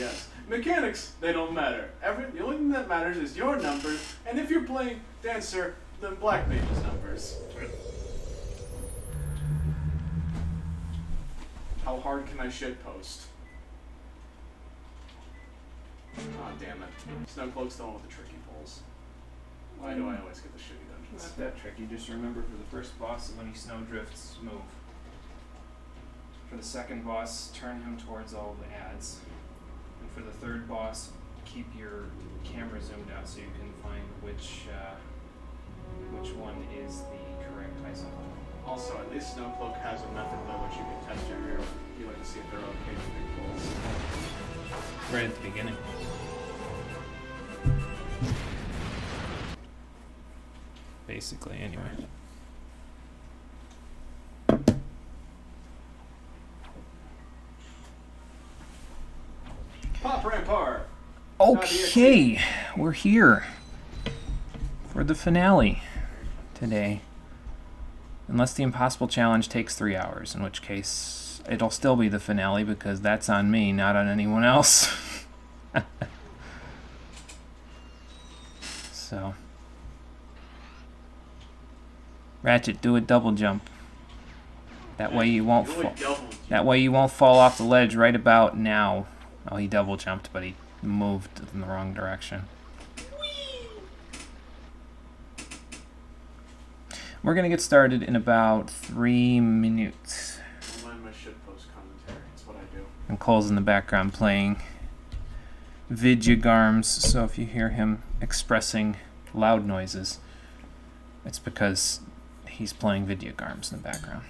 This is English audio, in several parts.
yes. Mechanics, they don't matter. The only thing that matters is your numbers, and if you're playing Dancer, then Black Mage's numbers. How hard can I shitpost? Oh, damn it. Snowcloak's the one with the tricky pulls. Why do I always get the shitty dungeons? Not that tricky. Just remember for the first boss, when he snowdrifts, move. For the second boss, turn him towards all the ads. And for the third boss, keep your camera zoomed out so you can find which one is the correct ice level. Also, at least Snowcloak has a method by which you can test your hero. You like to see if they're okay with big pulls. Right at the beginning. Basically, anyway. Pop Rampart! Okay, we're here for the finale today. Unless the impossible challenge takes 3 hours, in which case it'll still be the finale because that's on me, not on anyone else. So, Ratchet, do a double jump. That way you won't fall. That way you won't fall off the ledge right about now. Oh, he double jumped, but he moved in the wrong direction. We're gonna get started in about 3 minutes. I'll mind my shitpost commentary. It's what I do. And Cole's in the background playing Vidyagarms, so if you hear him expressing loud noises, it's because he's playing Vidyagarms in the background.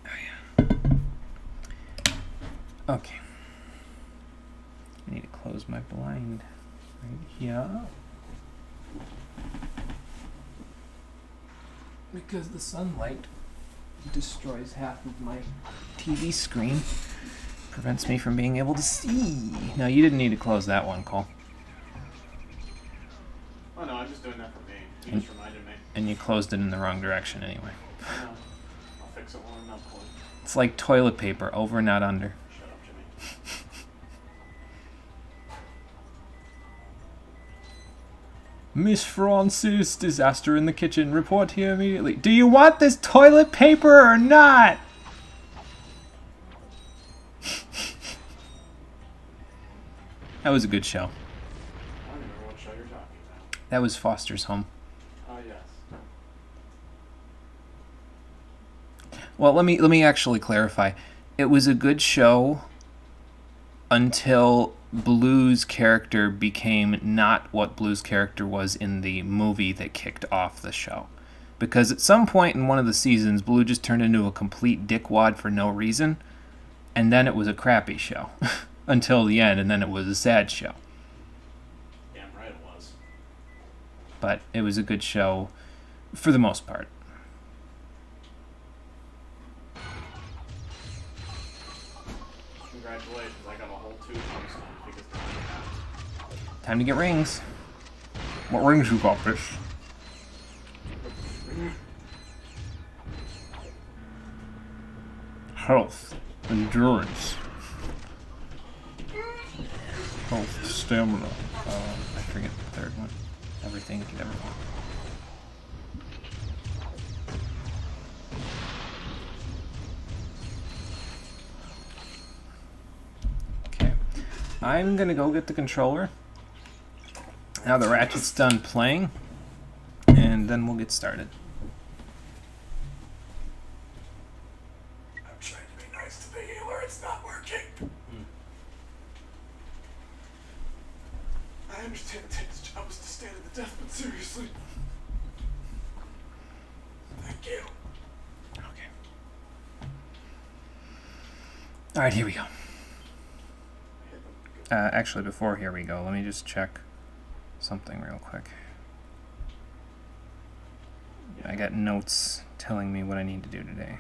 Oh, yeah. Okay. I need to close my blind right here. Because the sunlight destroys half of my TV screen. Prevents me from being able to see. No, you didn't need to close that one, Cole. Oh no, I'm just doing that for me. You just reminded me. And you closed it in the wrong direction anyway. I know. I'll fix it when I'm not pulling. It's like toilet paper, over not under. Shut up, Jimmy. Miss Francis, disaster in the kitchen. Report here immediately. Do you want this toilet paper or not? That was a good show. I don't remember what show you're talking about. That was Foster's Home. Oh, yes. Well, let me actually clarify. It was a good show until Blue's character became not what Blue's character was in the movie that kicked off the show. Because at some point in one of the seasons, Blue just turned into a complete dickwad for no reason, and then it was a crappy show. Until the end, and then it was a sad show. Damn right it was. But it was a good show for the most part. Congratulations, I got a whole 2 tombstones because now I have. Time to get rings. What rings you got, fish? Health, endurance, health, stamina. I forget the third one. Everything you could ever want. Okay, I'm gonna go get the controller. Now the Ratchet's done playing, and then we'll get started. I'm trying to be nice to the healer, it's not working. I understand Tate's job is to stand at the death, but seriously. Thank you. Okay. Alright, here we go. Actually, before here we go, let me just check something real quick. I got notes telling me what I need to do today.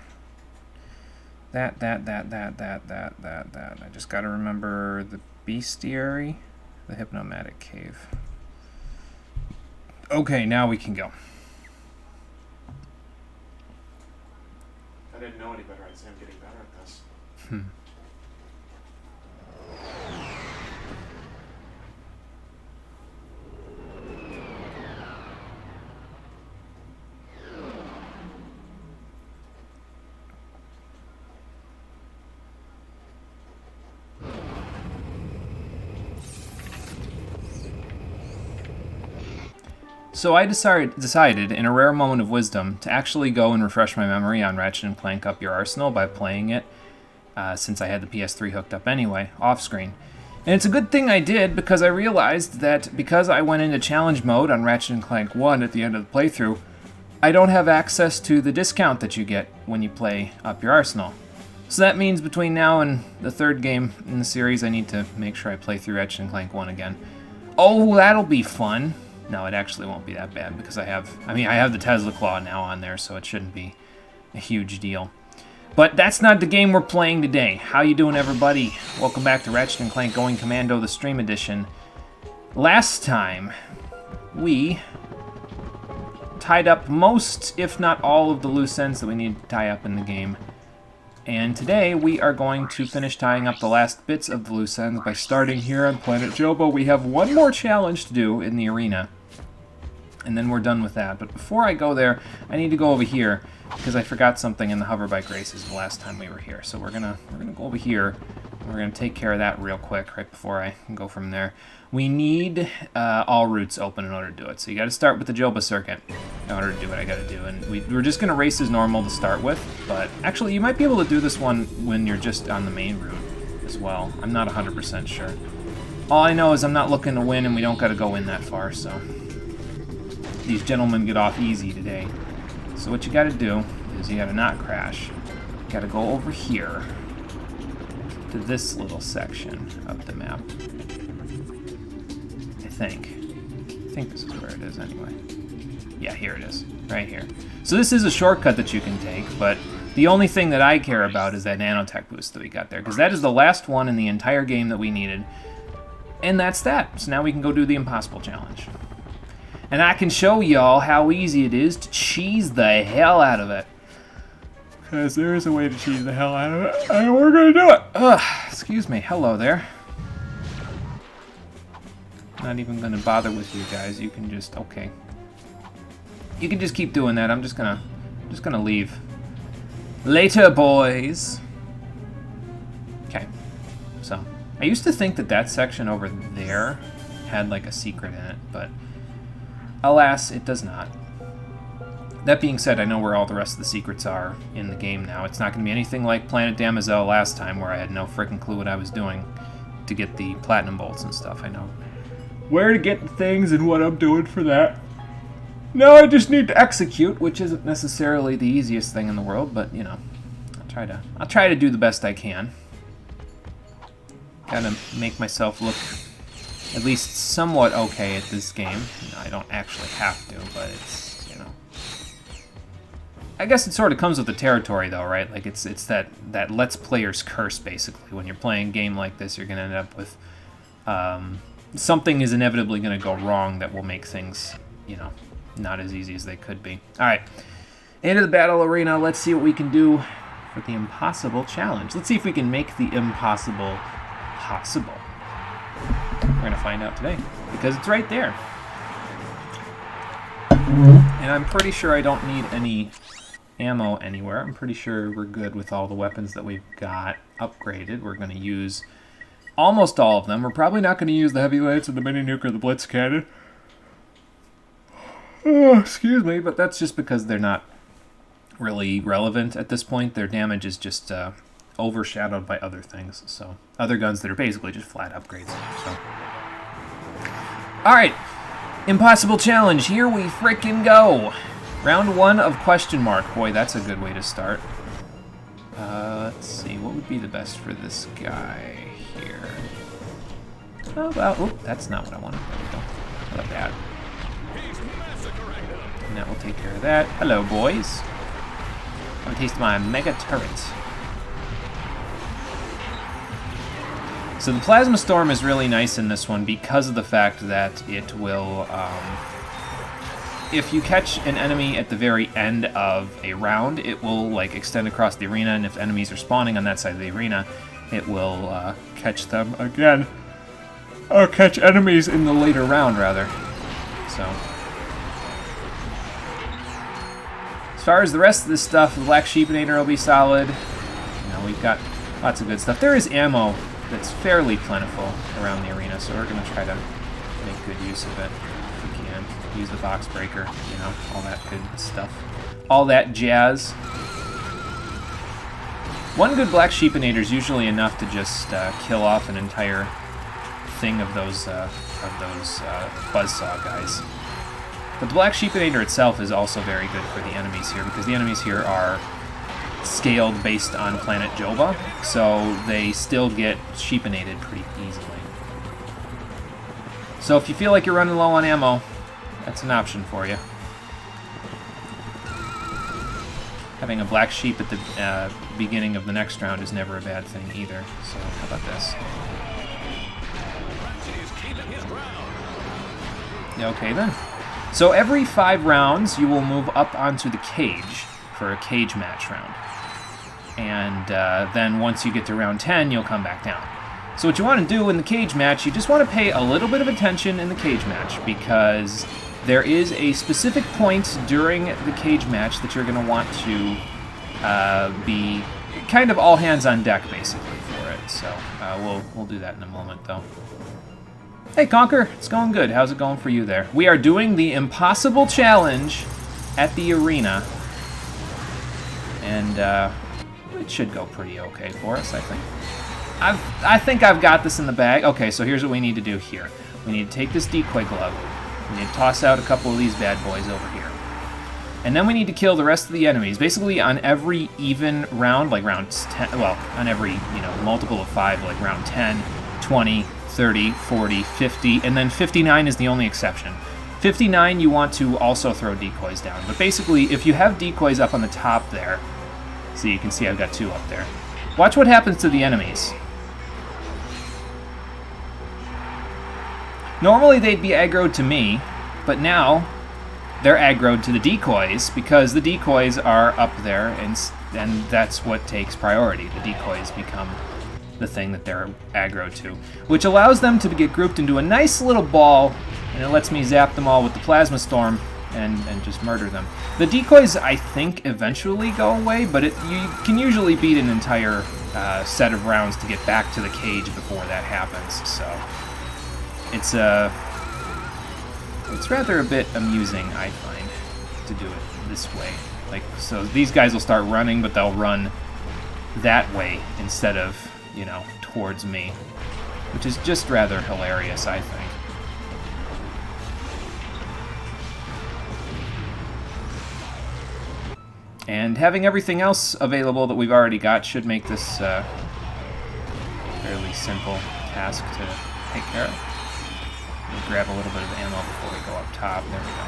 That. I just gotta remember the bestiary, the hypnomatic cave. Okay, now we can go. If I didn't know any better, I'd say I'm getting better at this. So I decided, in a rare moment of wisdom, to actually go and refresh my memory on Ratchet & Clank Up Your Arsenal by playing it, since I had the PS3 hooked up anyway, off-screen. And it's a good thing I did, because I realized that because I went into challenge mode on Ratchet & Clank 1 at the end of the playthrough, I don't have access to the discount that you get when you play Up Your Arsenal. So that means between now and the third game in the series, I need to make sure I play through Ratchet & Clank 1 again. Oh, that'll be fun! No, it actually won't be that bad, because I have the Tesla Claw now on there, so it shouldn't be a huge deal. But that's not the game we're playing today. How you doing, everybody? Welcome back to Ratchet & Clank Going Commando, the Stream Edition. Last time, we tied up most, if not all, of the loose ends that we need to tie up in the game. And today, we are going to finish tying up the last bits of the loose ends by starting here on Planet Jobo. We have one more challenge to do in the arena, and then we're done with that. But before I go there, I need to go over here, because I forgot something in the hoverbike races the last time we were here. So we're gonna go over here, and we're gonna take care of that real quick right before I go from there. We need all routes open in order to do it. So you got to start with the Joba circuit in order to do what I got to do. And we're just gonna race as normal to start with. But actually, you might be able to do this one when you're just on the main route as well. I'm not 100% sure. All I know is I'm not looking to win, and we don't got to go in that far. So these gentlemen get off easy today. So what you got to do is you got to not crash. You got to go over here to this little section of the map. I think this is where it is anyway. Yeah, here it is, right here. So this is a shortcut that you can take, but the only thing that I care about is that nanotech boost that we got there, because that is the last one in the entire game that we needed. And that's that. So now we can go do the impossible challenge. And I can show y'all how easy it is to cheese the hell out of it. Because there is a way to cheese the hell out of it, and we're gonna do it! Ugh, excuse me, hello there. Not even gonna bother with you guys, you can just, okay. You can just keep doing that, I'm just gonna leave. Later, boys! Okay, so, I used to think that that section over there had like a secret in it, but alas, it does not. That being said, I know where all the rest of the secrets are in the game now. It's not going to be anything like Planet Damosel last time, where I had no frickin' clue what I was doing to get the platinum bolts and stuff. I know where to get the things and what I'm doing for that. Now I just need to execute, which isn't necessarily the easiest thing in the world, but you know, I'll try to do the best I can. Gotta make myself look at least somewhat okay at this game. You know, I don't actually have to, but it's, you know, I guess it sort of comes with the territory, though, right? Like it's that Let's Player's curse, basically. When you're playing a game like this, you're gonna end up with something is inevitably gonna go wrong that will make things, you know, not as easy as they could be. All right, into the battle arena. Let's see what we can do for the impossible challenge. Let's see if we can make the impossible possible. We're gonna find out today, because it's right there. And I'm pretty sure I don't need any ammo anywhere. I'm pretty sure we're good with all the weapons that we've got upgraded. We're gonna use almost all of them. We're probably not gonna use the heavy lance or the mini nuke or the blitz cannon. Oh, excuse me, but that's just because they're not really relevant at this point. Their damage is just overshadowed by other things. So other guns that are basically just flat upgrades. So, all right, impossible challenge. Here we frickin' go. Round 1 of question mark. Boy, that's a good way to start. Let's see, what would be the best for this guy here? Oh, well, oop, that's not what I wanted. There we go. How about that? And that will take care of that. Hello, boys. Have a taste of my mega turret. So the Plasma Storm is really nice in this one because of the fact that it will, if you catch an enemy at the very end of a round, it will like extend across the arena, and if enemies are spawning on that side of the arena, it will catch them again. Or catch enemies in the later round, rather. So, as far as the rest of this stuff, the Black Sheepinator will be solid. You know, we've got lots of good stuff. There is ammo that's fairly plentiful around the arena, so we're going to try to make good use of it if we can. use the box breaker, you know, all that good stuff. All that jazz. One good Black Sheepinator is usually enough to just kill off an entire thing of those buzzsaw guys. But the Black Sheepinator itself is also very good for the enemies here, because the enemies here are scaled based on planet Joba, so they still get sheepinated pretty easily. So if you feel like you're running low on ammo, that's an option for you. Having a black sheep at the beginning of the next round is never a bad thing either. So how about this? Yeah, okay then. So every 5 rounds, you will move up onto the cage for a cage match round. And then once you get to round 10, you'll come back down. So what you want to do in the cage match, you just want to pay a little bit of attention in the cage match, because there is a specific point during the cage match that you're going to want to be kind of all hands on deck, basically, for it. So we'll do that in a moment, though. Hey, Conker, it's going good. How's it going for you there? We are doing the Impossible Challenge at the arena, and it should go pretty okay for us, I think. I think I've got this in the bag. Okay, so here's what we need to do here. We need to take this decoy glove. We need to toss out a couple of these bad boys over here. And then we need to kill the rest of the enemies. Basically, on every even round, like round 10, well, on every, you know, multiple of 5, like round 10, 20, 30, 40, 50, and then 59 is the only exception. 59, you want to also throw decoys down. But basically, if you have decoys up on the top there, so you can see I've got 2 up there. Watch what happens to the enemies. Normally they'd be aggroed to me, but now they're aggroed to the decoys because the decoys are up there, and that's what takes priority. The decoys become the thing that they're aggroed to, which allows them to get grouped into a nice little ball, and it lets me zap them all with the plasma storm and just murder them. The decoys, I think, eventually go away, but you can usually beat an entire set of rounds to get back to the cage before that happens. So it's rather a bit amusing, I find, to do it this way. Like, so these guys will start running, but they'll run that way instead of, you know, towards me, which is just rather hilarious, I think. And having everything else available that we've already got should make this a fairly simple task to take care of. We'll grab a little bit of ammo before we go up top. There we go.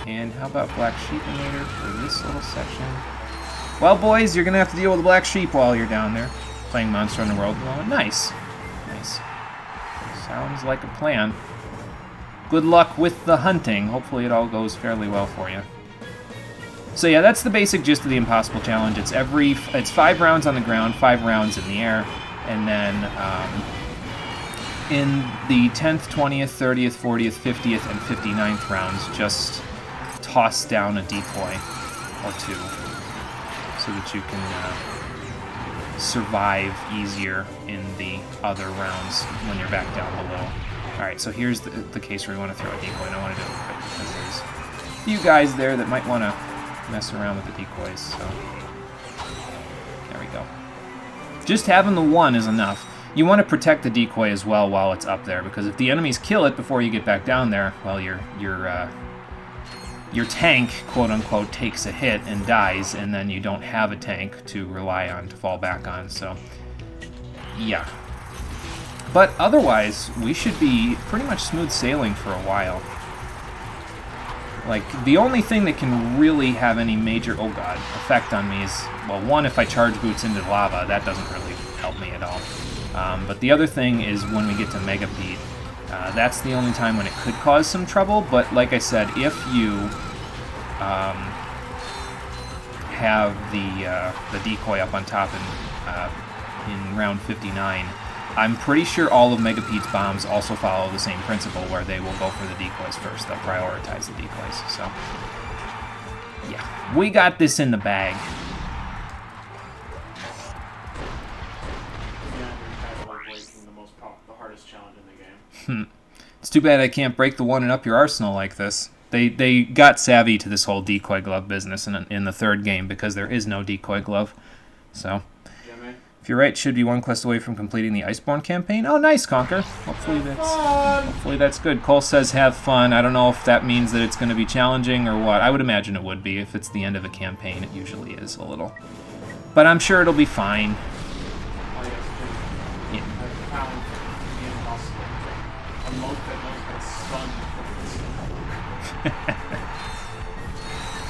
And how about Black Sheepinator for this little section? Well, boys, you're going to have to deal with the Black Sheep while you're down there, playing Monster Hunter World. Well, nice. Nice. Sounds like a plan. Good luck with the hunting. Hopefully it all goes fairly well for you. So yeah, that's the basic gist of the Impossible Challenge. It's 5 rounds on the ground, 5 rounds in the air, and then in the 10th, 20th, 30th, 40th, 50th, and 59th rounds, just toss down a decoy or 2 so that you can survive easier in the other rounds when you're back down below. Alright, so here's the case where we want to throw a decoy, and I want to do it quick because there's a few guys there that might want to mess around with the decoys, so there we go. Just having the 1 is enough. You want to protect the decoy as well while it's up there, because if the enemies kill it before you get back down there, well, your tank, quote-unquote, takes a hit and dies, and then you don't have a tank to rely on, to fall back on, so yeah. But otherwise, we should be pretty much smooth sailing for a while. Like, the only thing that can really have any major, oh god, effect on me is, well, 1, if I charge boots into lava, that doesn't really help me at all. But the other thing is when we get to Megapede. That's the only time when it could cause some trouble, but like I said, if you have the decoy up on top in round 59, I'm pretty sure all of Megapede's bombs also follow the same principle, where they will go for the decoys first. They'll prioritize the decoys. So, yeah, we got this in the bag. Yeah, you're kind of like breaking the hardest challenge It's too bad I can't break the one and up your arsenal like this. They got savvy to this whole decoy glove business in the third game because there is no decoy glove. So, Yeah, man. if you're right, should be one quest away from completing the Iceborne campaign. Oh, nice, Conquer. Hopefully that's good. Cole says have fun. I don't know if that means that it's going to be challenging or what. I would imagine it would be. If it's the end of a campaign, it usually is a little. But I'm sure it'll be fine. Oh, yes, Yeah. I found the impossible. A monk that knows how to stun from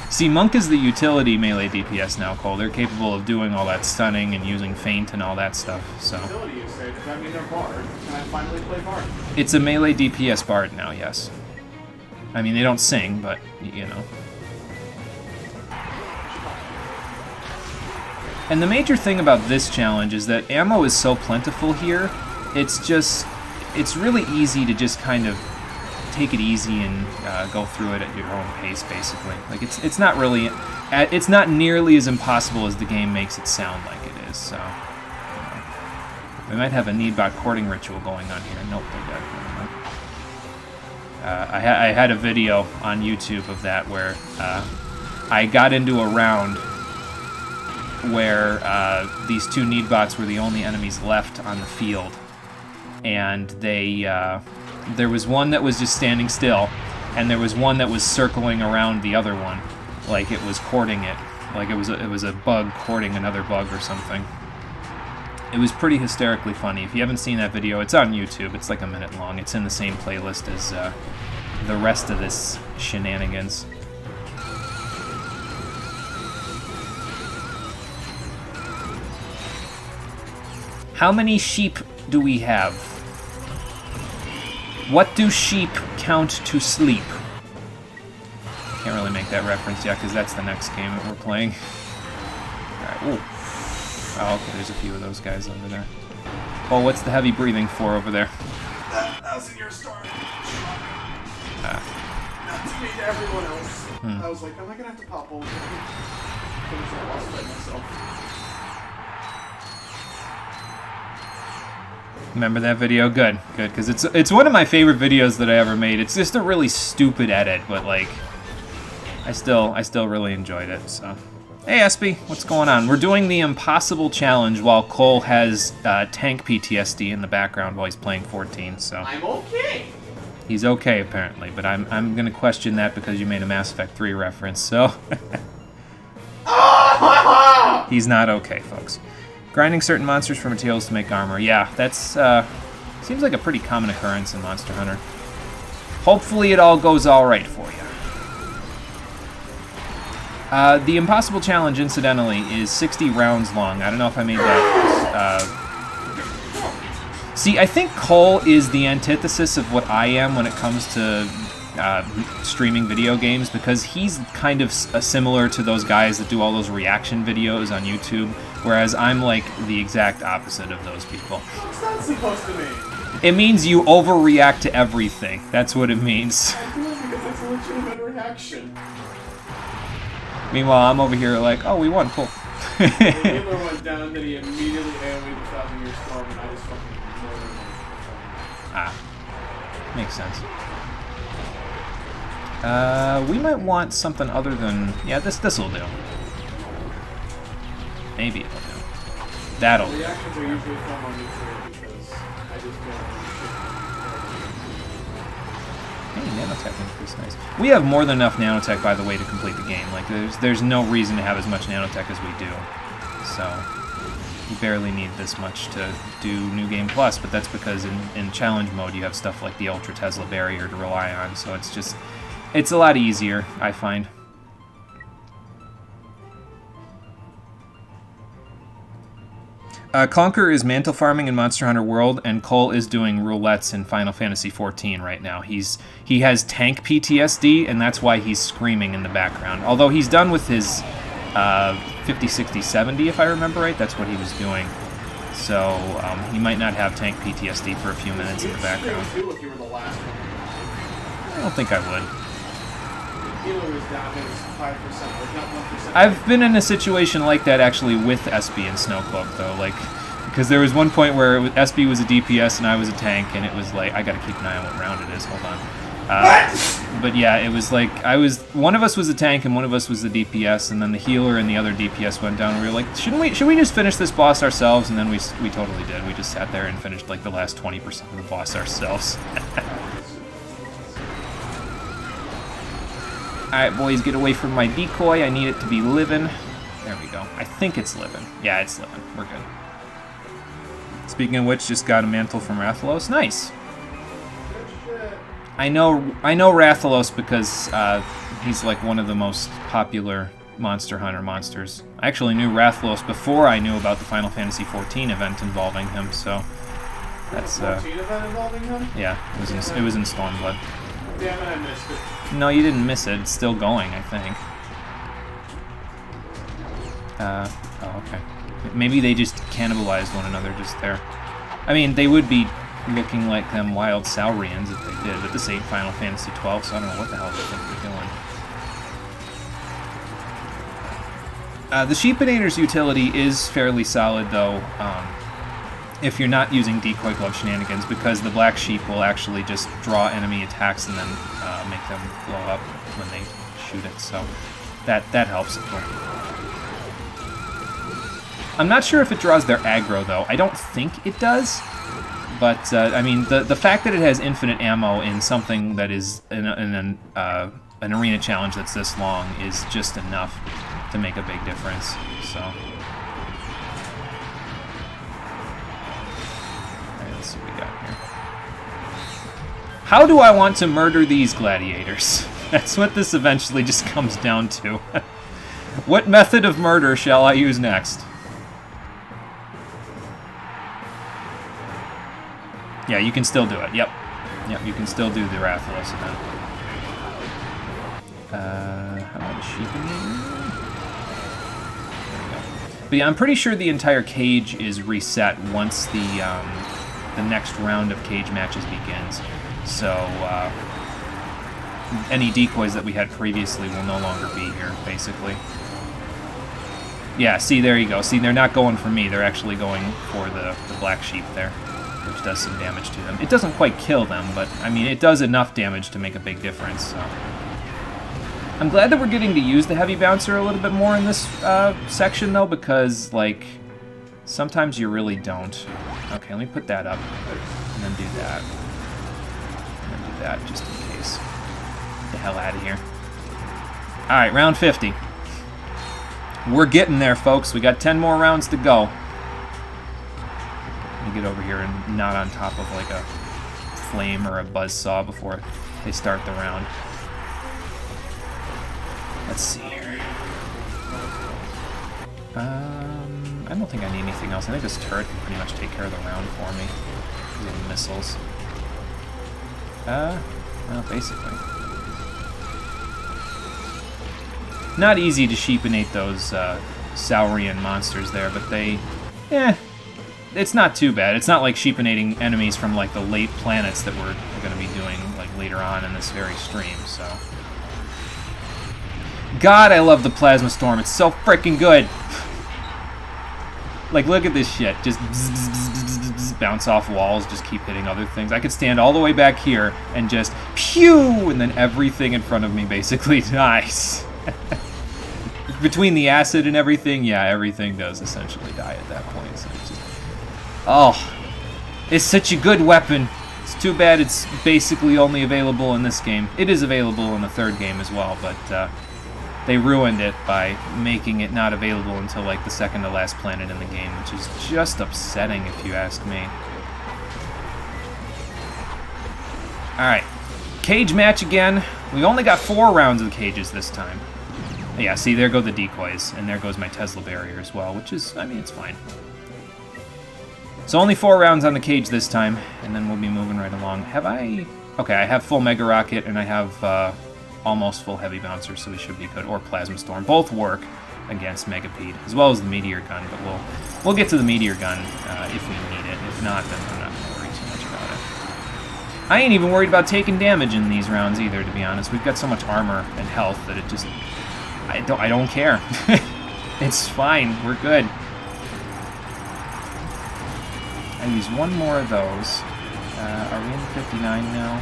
See, Monk is the utility melee DPS now, Cole. They're capable of doing all that stunning and using feint and all that stuff. So utility, you say. Does that mean they're bard? Can I finally play bard? it's a melee DPS bard now, yes. I mean, they don't sing, but, you know. And the major thing about this challenge is that ammo is so plentiful here, it's really easy to just kind of take it easy and go through it at your own pace, basically. Like, it's not really, it's not nearly as impossible as the game makes it sound like it is, so. We might have a Needbot courting ritual going on here. Nope, they're dead. I had a video on YouTube of that where I got into a round where these two Needbots were the only enemies left on the field, and there was one that was just standing still, and there was one that was circling around the other one, like it was courting it, like it was a bug courting another bug or something. It was pretty hysterically funny. If you haven't seen that video, it's on YouTube. It's like a minute long. It's in the same playlist as the rest of this shenanigans. How many sheep do we have? What do sheep count to sleep? Can't really make that reference yet because that's the next game that we're playing. Alright, ooh. Oh, okay, there's a few of those guys over there. Oh, what's the heavy breathing for over there? That was in your story. Not to me, to everyone else. I was like, am I gonna have to pop over? Finish that boss fight myself. Remember that video? Good, because it's one of my favorite videos that I ever made. It's just a really stupid edit, but like, I still really enjoyed it. So, hey Espy, what's going on? We're doing the impossible challenge while Cole has tank PTSD in the background while he's playing 14. So I'm okay. he's okay apparently, but I'm gonna question that because you made a Mass Effect 3 reference. So he's not okay, folks. Grinding certain monsters for materials to make armor. Yeah, that's seems like a pretty common occurrence in Monster Hunter. Hopefully it all goes alright for you. The Impossible Challenge, incidentally, is 60 rounds long. I don't know if I made that. See, I think Cole is the antithesis of what I am when it comes to streaming video games, because he's kind of similar to those guys that do all those reaction videos on YouTube, whereas I'm like the exact opposite of those people. What's that supposed to mean? It means you overreact to everything. That's what it means. I do it because it's a legitimate reaction. Meanwhile, I'm over here like, oh, we won, cool. When Hitler went down, then he immediately AoE'd the 1,000-year storm, and I just fucking ignored him. Ah, makes sense. We might want something other than... Yeah, this'll do. Maybe it'll do. That'll do. Reactions are usually fun on nuclear because I just don't... Hey, nanotech increase, nice. We have more than enough nanotech, by the way, to complete the game. Like, there's no reason to have as much nanotech as we do. So, you barely need this much to do New Game Plus, but that's because in challenge mode you have stuff like the Ultra Tesla barrier to rely on, so it's just... It's a lot easier, I find. Conquer is mantle farming in Monster Hunter World, and Cole is doing roulettes in Final Fantasy XIV right now. He has tank PTSD, and that's why he's screaming in the background. Although he's done with his 50, 60, 70, if I remember right. That's what he was doing. So he might not have tank PTSD for a few minutes in the background. If you were the last one. I don't think I would. Healer was down to 5%, like not 1%. I've been in a situation like that actually with Espy and Snowcloak though, like, Because there was one point where SB was a DPS and I was a tank, and it was like, I gotta keep an eye on what round it is, hold on. But yeah, it was like, one of us was a tank and one of us was the DPS, and then the healer and the other DPS went down, and we were like, should we just finish this boss ourselves? And then we totally did. We just sat there and finished like the last 20% of the boss ourselves. Alright, boys, get away from my decoy. I need it to be living. There we go. I think it's living. Yeah, it's living. We're good. Speaking of which, just got a mantle from Rathalos. Nice. I know Rathalos because he's like one of the most popular Monster Hunter monsters. I actually knew Rathalos before I knew about the Final Fantasy XIV event involving him, so that's 14 event involving him? Yeah, it was in Stormblood. Damn it, I missed it. No, you didn't miss it. It's still going, I think. Oh, okay. Maybe they just cannibalized one another just there. I mean, they would be looking like them wild Saurians if they did, but this ain't Final Fantasy XII, so I don't know what the hell they think they're doing. The Sheepinator's utility is fairly solid, though, if you're not using decoy glove shenanigans, because the black sheep will actually just draw enemy attacks and then make them blow up when they shoot it, so that helps it. I'm not sure if it draws their aggro, though. I don't think it does, but I mean, the fact that it has infinite ammo in something that is in an arena challenge that's this long is just enough to make a big difference, so... Let's see what we got here. How do I want to murder these gladiators? That's what this eventually just comes down to. What method of murder shall I use next? Yeah, you can still do it. Yep, you can still do the Rathalos event. How about the Sheepinator? There we go. But yeah, I'm pretty sure the entire cage is reset once the next round of cage matches begins. So any decoys that we had previously will no longer be here, basically. Yeah, see, there you go. See, they're not going for me. They're actually going for the black sheep there, which does some damage to them. It doesn't quite kill them, but, I mean, it does enough damage to make a big difference, so... I'm glad that we're getting to use the heavy bouncer a little bit more in this section, though, because, like, sometimes you really don't. Okay, let me put that up, and then do that. And then do that, just in case. Get the hell out of here. Alright, round 50. We're getting there, folks. We got 10 more rounds to go. Let me get over here and not on top of, like, a flame or a buzzsaw before they start the round. Let's see here. I don't think I need anything else. I think this turret can pretty much take care of the round for me. The missiles. Well, basically. Not easy to sheepinate those Saurian monsters there, but they... it's not too bad. It's not like sheepinating enemies from, like, the late planets that we're going to be doing, like, later on in this very stream, so... God, I love the Plasma Storm. It's so freaking good. Like, look at this shit. Just bzz, bzz, bzz, bzz, bzz, bounce off walls, just keep hitting other things. I could stand all the way back here and just pew, and then everything in front of me basically dies. Between the acid and everything, yeah, everything does essentially die at that point. So it's just, oh, it's such a good weapon. It's too bad it's basically only available in this game. It is available in the third game as well, but they ruined it by making it not available until like the second to last planet in the game, which is just upsetting if you ask me. Alright, cage match again. We only got 4 rounds of cages this time. Yeah, see, there go the decoys, and there goes my Tesla barrier as well, which is, I mean, it's fine. So only 4 rounds on the cage this time, and then we'll be moving right along. Have I... Okay, I have full Mega Rocket, and I have almost full Heavy Bouncer, so we should be good. Or Plasma Storm. Both work against Megapede, as well as the Meteor Gun, but we'll get to the Meteor Gun if we need it. If not, then I'm not going to worry too much about it. I ain't even worried about taking damage in these rounds either, to be honest. We've got so much armor and health that it just... I don't care. It's fine. We're good. I'll use one more of those. Are we in 59 now?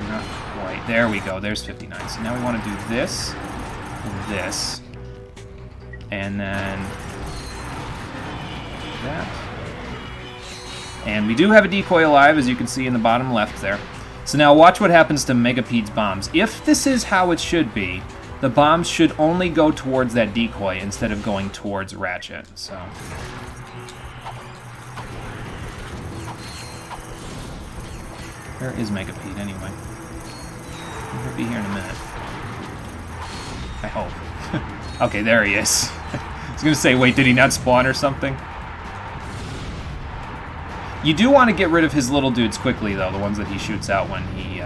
Not quite. There we go. There's 59. So now we want to do this, and this, and then that. And we do have a decoy alive, as you can see in the bottom left there. So now watch what happens to Megapede's bombs. If this is how it should be, the bombs should only go towards that decoy instead of going towards Ratchet. So where is Megapede anyway? He'll be here in a minute. I hope. Okay, there he is. I was gonna say, wait, did he not spawn or something? You do want to get rid of his little dudes quickly, though, the ones that he shoots out when he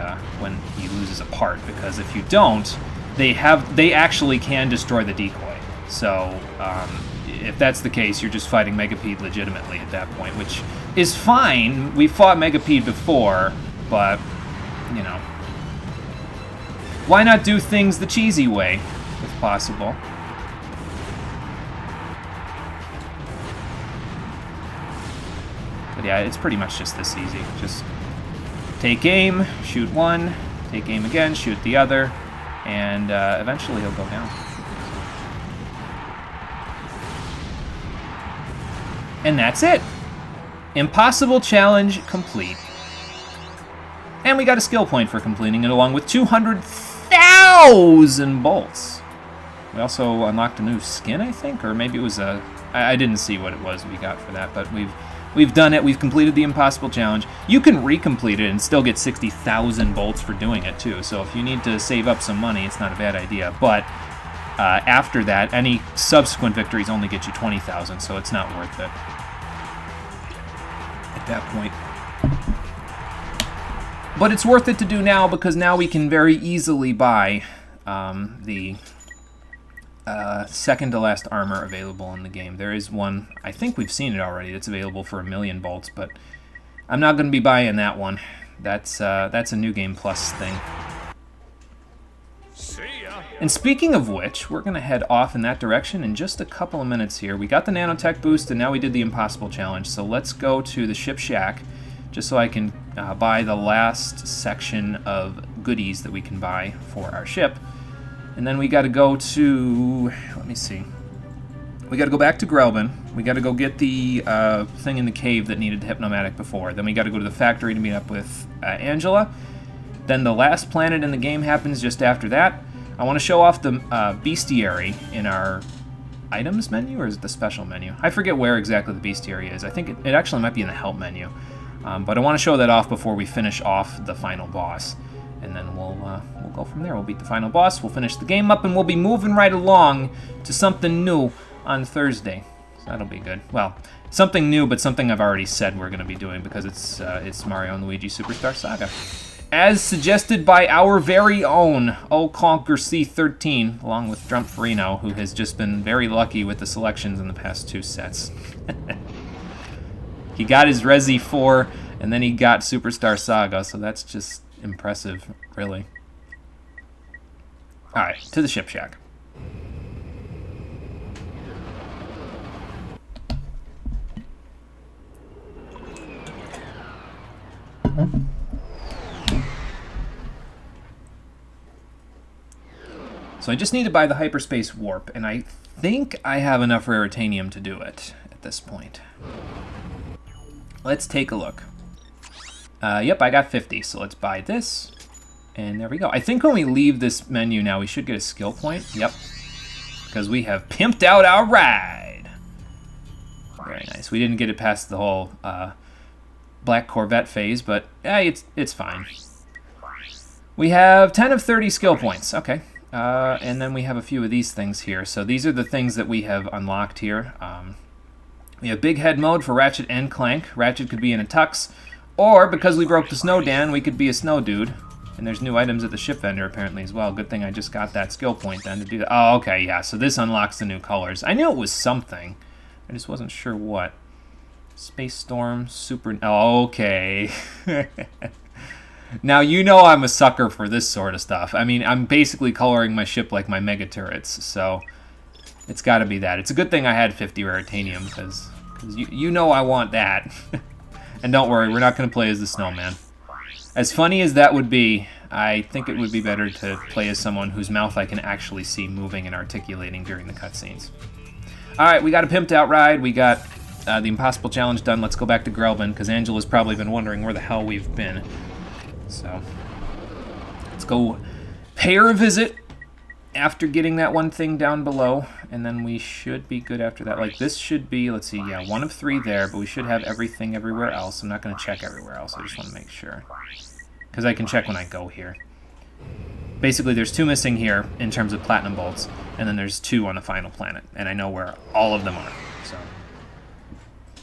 loses a part, because if you don't, they actually can destroy the decoy. So if that's the case, you're just fighting Megapede legitimately at that point, which is fine. We fought Megapede before, but you know, why not do things the cheesy way, if possible? But yeah, it's pretty much just this easy. Just take aim, shoot one, take aim again, shoot the other, and eventually he'll go down. And that's it. Impossible challenge complete. And we got a skill point for completing it, along with 200,000 bolts. We also unlocked a new skin, I think, or maybe it was a... I didn't see what it was we got for that, but we've done it. We've completed the impossible challenge. You can recomplete it and still get 60,000 bolts for doing it, too. So if you need to save up some money, it's not a bad idea. But after that, any subsequent victories only get you 20,000, so it's not worth it at that point. But it's worth it to do now, because now we can very easily buy the second to last armor available in the game. There is one, I think we've seen it already, that's available for 1,000,000 bolts, but I'm not going to be buying that one. That's a New Game Plus thing. And speaking of which, we're going to head off in that direction in just a couple of minutes here. We got the nanotech boost, and now we did the impossible challenge, so let's go to the ship shack, just so I can buy the last section of goodies that we can buy for our ship. And then we got to go to, let me see, we got to go back to Grelban. We got to go get the thing in the cave that needed the Hypnomatic before. Then we got to go to the factory to meet up with Angela. Then the last planet in the game happens just after that. I want to show off the bestiary in our items menu, or is it the special menu? I forget where exactly the bestiary is. I think it actually might be in the help menu. But I want to show that off before we finish off the final boss. And then we'll go from there. We'll beat the final boss, we'll finish the game up, and we'll be moving right along to something new on Thursday. So that'll be good. Well, something new, but something I've already said we're going to be doing, because it's Mario and Luigi Superstar Saga. As suggested by our very own O Conquer C13, along with Drumpferino, who has just been very lucky with the selections in the past 2 sets. He got his Resi 4, and then he got Superstar Saga, so that's just impressive, really. Alright, to the ship shack. So I just need to buy the hyperspace warp, and I think I have enough Raritanium to do it at this point. Let's take a look. Yep, I got 50, so let's buy this. And there we go. I think when we leave this menu now, we should get a skill point. Yep. Because we have pimped out our ride. Very nice. We didn't get it past the whole Black Corvette phase, but it's fine. We have 10 of 30 skill points. Okay. And then we have a few of these things here. So these are the things that we have unlocked here. We have Big Head mode for Ratchet and Clank. Ratchet could be in a tux. Or, because we broke the Snow Dan, we could be a snow dude. And there's new items at the ship vendor, apparently, as well. Good thing I just got that skill point, then, to do that. Oh, okay, yeah, so this unlocks the new colors. I knew it was something. I just wasn't sure what. Space Storm, Super... Oh, okay. Now, you know I'm a sucker for this sort of stuff. I mean, I'm basically coloring my ship like my Mega Turrets, so... It's gotta be that. It's a good thing I had 50 Raritanium, because you know I want that. And don't worry, we're not going to play as the snowman. As funny as that would be, I think it would be better to play as someone whose mouth I can actually see moving and articulating during the cutscenes. Alright, we got a pimped out ride. We got the Impossible Challenge done. Let's go back to Grelbin, because Angela's probably been wondering where the hell we've been. So, let's go pay her a visit after getting that one thing down below, and then we should be good after that. Like, this should be, let's see, yeah, 1 of 3 there, but we should have everything everywhere else. I'm not going to check everywhere else. I just want to make sure, because I can check when I go here. Basically, there's 2 missing here in terms of platinum bolts, and then there's 2 on the final planet, and I know where all of them are. So,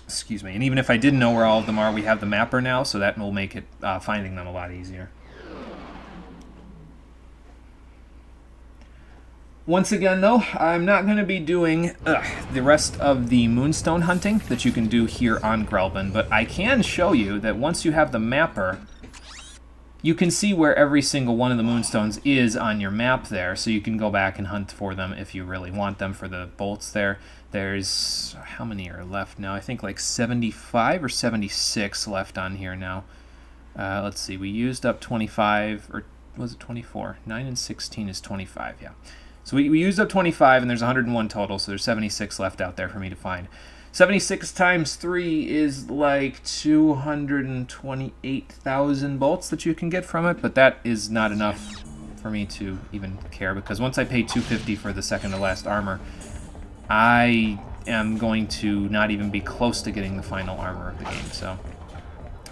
excuse me. And even if I didn't know where all of them are, we have the mapper now, so that will make it finding them a lot easier. Once again, though, I'm not going to be doing the rest of the moonstone hunting that you can do here on Grelbin, but I can show you that once you have the mapper, you can see where every single one of the moonstones is on your map there, so you can go back and hunt for them if you really want them for the bolts there. There's, how many are left now? I think like 75 or 76 left on here now. Let's see, we used up 25, or was it 24? 9 and 16 is 25, yeah. So we used up 25, and there's 101 total, so there's 76 left out there for me to find. 76 times 3 is like 228,000 bolts that you can get from it, but that is not enough for me to even care, because once I pay 250 for the second to last armor, I am going to not even be close to getting the final armor of the game, so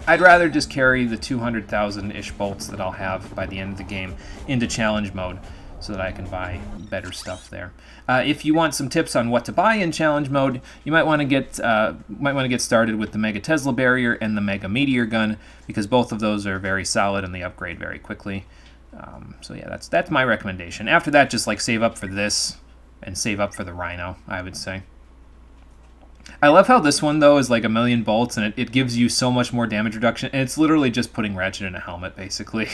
I'd rather just carry the 200,000-ish bolts that I'll have by the end of the game into challenge mode, so that I can buy better stuff there. If you want some tips on what to buy in challenge mode, you might want to get started with the Mega Tesla Barrier and the Mega Meteor Gun, because both of those are very solid and they upgrade very quickly. So yeah, that's my recommendation. After that, just like save up for this and save up for the Rhino, I would say. I love how this one, though, is like 1,000,000 bolts, and it gives you so much more damage reduction, and it's literally just putting Ratchet in a helmet, basically.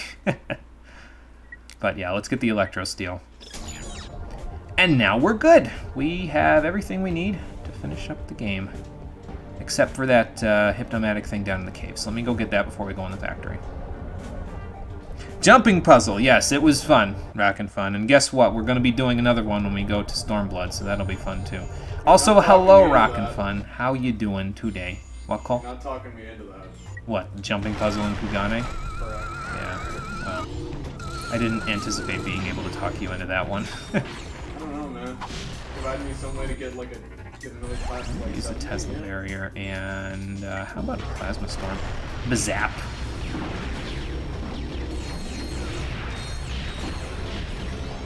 But yeah, let's get the Electro Steel. And now we're good. We have everything we need to finish up the game. Except for that Hypnomatic thing down in the cave. So let me go get that before we go in the factory. Jumping puzzle. Yes, it was fun. Rockin' fun. And guess what? We're going to be doing another one when we go to Stormblood, so that'll be fun too. Also, hello, Rockin' Fun. How you doing today? What, Cole? Not talking me into that. What? Jumping puzzle in Kugane? Correct. Yeah. Well, I didn't anticipate being able to talk you into that one. I don't know, man. Provide me some way to get like get another class. Like use a Tesla Barrier and how about a Plasma Storm? Bazap.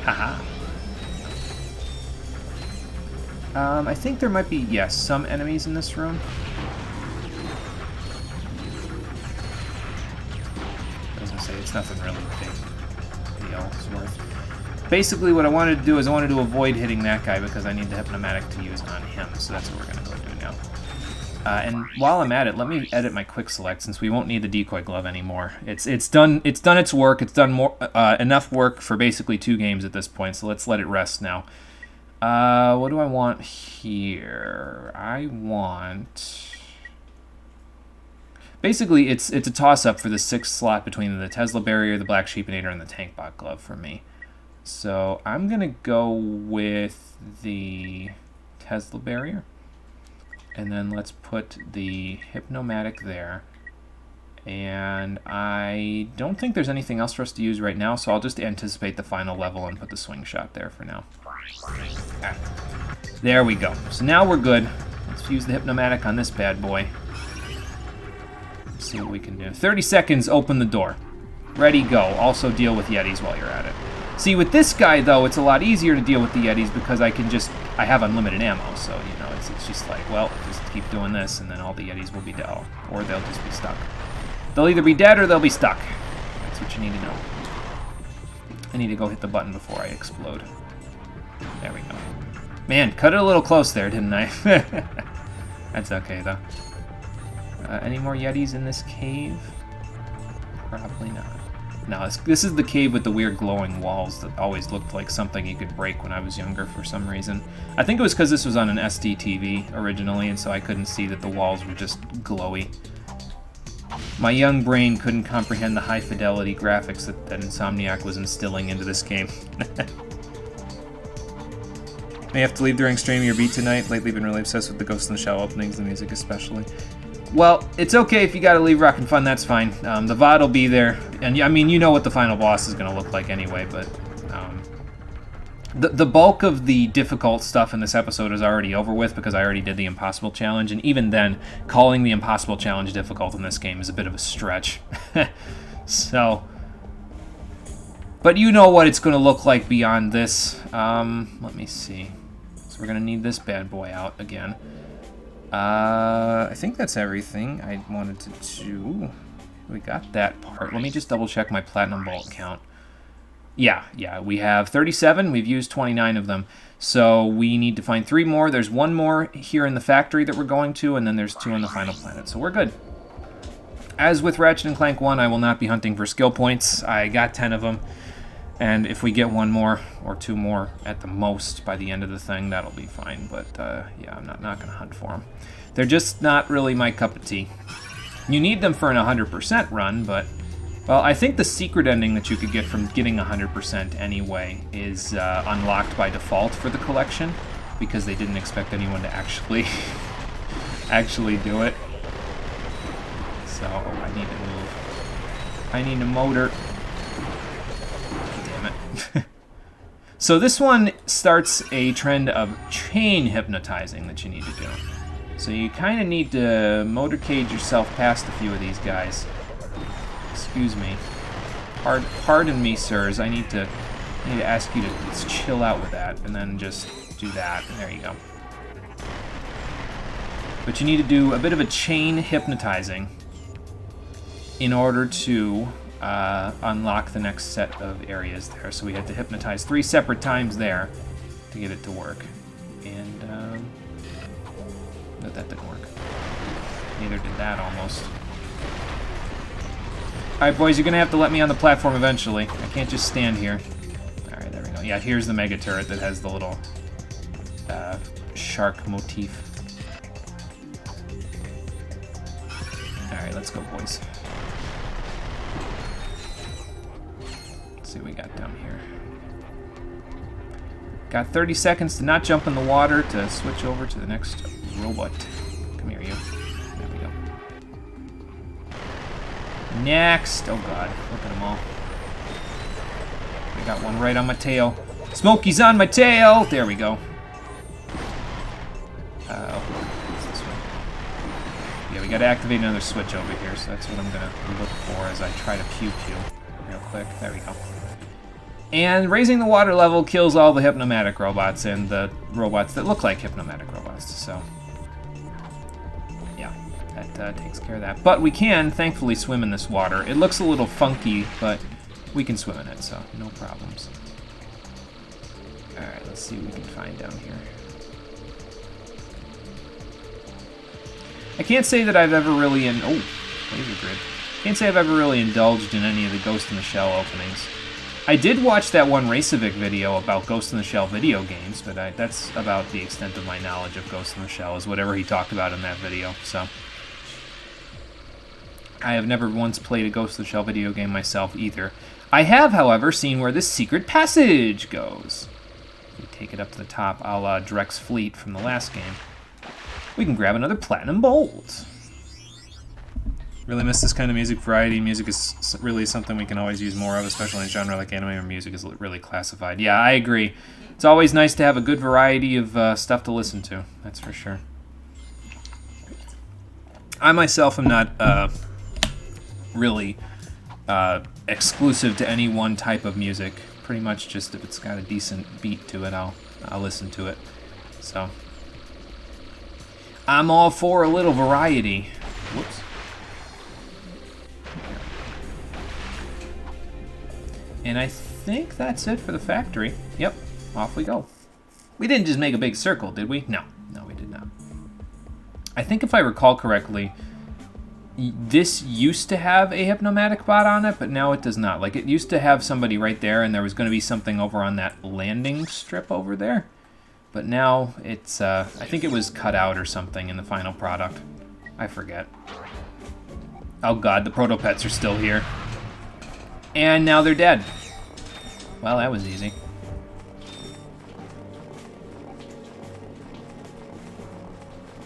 Haha. I think there might be, yes, some enemies in this room. I was gonna say, it's nothing really big deal. It's worth. Basically, what I wanted to do is I wanted to avoid hitting that guy because I need the Hypnomatic to use on him, so that's what we're gonna go do now. And while I'm at it, let me edit my quick select since we won't need the decoy glove anymore. It's done its work. It's done more enough work for basically 2 games at this point. So let's let it rest now. What do I want here? I want. Basically, it's a toss up for the 6th slot between the Tesla Barrier, the Black Sheepinator, and the Tank Bot Glove for me. So I'm gonna go with the Tesla Barrier. And then let's put the Hypnomatic there. And I don't think there's anything else for us to use right now, so I'll just anticipate the final level and put the swing shot there for now. Ah. There we go. So now we're good. Let's use the Hypnomatic on this bad boy. Let's see what we can do. 30 seconds, open the door. Ready, go. Also deal with Yetis while you're at it. See, with this guy, though, it's a lot easier to deal with the Yetis because I have unlimited ammo, so, you know, it's just like, well, just keep doing this, and then all the Yetis will be dead, or they'll just be stuck. They'll either be dead or they'll be stuck. That's what you need to know. I need to go hit the button before I explode. There we go. Man, cut it a little close there, didn't I? That's okay, though. Any more Yetis in this cave? Probably not. No, this is the cave with the weird glowing walls that always looked like something you could break when I was younger for some reason. I think it was because this was on an SD TV originally, and so I couldn't see that the walls were just glowy. My young brain couldn't comprehend the high-fidelity graphics that Insomniac was instilling into this game. May have to leave during streaming your beat tonight. Lately been really obsessed with the Ghost in the Shell openings, the music especially. Well, it's okay if you gotta leave Rockin' Fun, that's fine. The VOD will be there. And I mean, you know what the final boss is gonna look like anyway, but... The bulk of the difficult stuff in this episode is already over with because I already did the Impossible Challenge, and even then, calling the Impossible Challenge difficult in this game is a bit of a stretch. So... But you know what it's going to look like beyond this. Let me see. So we're going to need this bad boy out again. I think that's everything I wanted to do. We got that part. Let me just double check my Platinum Bolt count. Yeah, we have 37. We've used 29 of them. So we need to find 3 more. There's 1 more here in the factory that we're going to, and then there's 2 on the final planet. So we're good. As with Ratchet & Clank 1, I will not be hunting for skill points. I got 10 of them. And if we get 1 more or 2 more at the most by the end of the thing, that'll be fine. But yeah, I'm not going to hunt for them. They're just not really my cup of tea. You need them for an 100% run, but... Well, I think the secret ending that you could get from getting 100% anyway is unlocked by default for the collection, because they didn't expect anyone to actually do it. So, oh, I need to move. I need a motor. Damn it. So this one starts a trend of chain hypnotizing that you need to do. So you kind of need to motorcade yourself past a few of these guys. Excuse me. Pardon me, sirs. I need to ask you to chill out with that, and then just do that. There you go. But you need to do a bit of a chain hypnotizing in order to unlock the next set of areas there. So we had to hypnotize 3 separate times there to get it to work. And but that didn't work. Neither did that almost. Alright, boys, you're going to have to let me on the platform eventually. I can't just stand here. Alright, there we go. Yeah, here's the mega turret that has the little shark motif. Alright, let's go, boys. Let's see what we got down here. Got 30 seconds to not jump in the water to switch over to the next robot. Come here, you. There we go. Next! Oh god, look at them all. I got one right on my tail. Smokey's on my tail! There we go. What's this one? Yeah, we gotta activate another switch over here, so that's what I'm gonna look for as I try to pew-pew real quick. There we go. And raising the water level kills all the hypnomatic robots and the robots that look like hypnomatic robots, so... yeah, that takes care of that. But we can, thankfully, swim in this water. It looks a little funky, but we can swim in it, so no problems. Alright, let's see what we can find down here. I can't say that I've ever really laser grid. Can't say I've ever really indulged in any of the Ghost in the Shell openings. I did watch that one Racevic video about Ghost in the Shell video games, but that's about the extent of my knowledge of Ghost in the Shell, is whatever he talked about in that video, so... I have never once played a Ghost in the Shell video game myself either. I have, however, seen where this secret passage goes. If we take it up to the top, a la Drex Fleet from the last game. We can grab another Platinum Bolt. Really miss this kind of music variety. Music is really something we can always use more of, especially in a genre like anime where music is really classified. Yeah, I agree. It's always nice to have a good variety of stuff to listen to. That's for sure. I myself am not really exclusive to any one type of music. Pretty much just if it's got a decent beat to it, I'll listen to it. So I'm all for a little variety. Whoops. And I think that's it for the factory. Yep, off we go. We didn't just make a big circle, did we? No, we did not. I think if I recall correctly, this used to have a Hypnomatic bot on it, but now it does not. Like, it used to have somebody right there, and there was going to be something over on that landing strip over there. But now it's, I think it was cut out or something in the final product. I forget. Oh god, the proto-pets are still here. And now they're dead. Well, that was easy.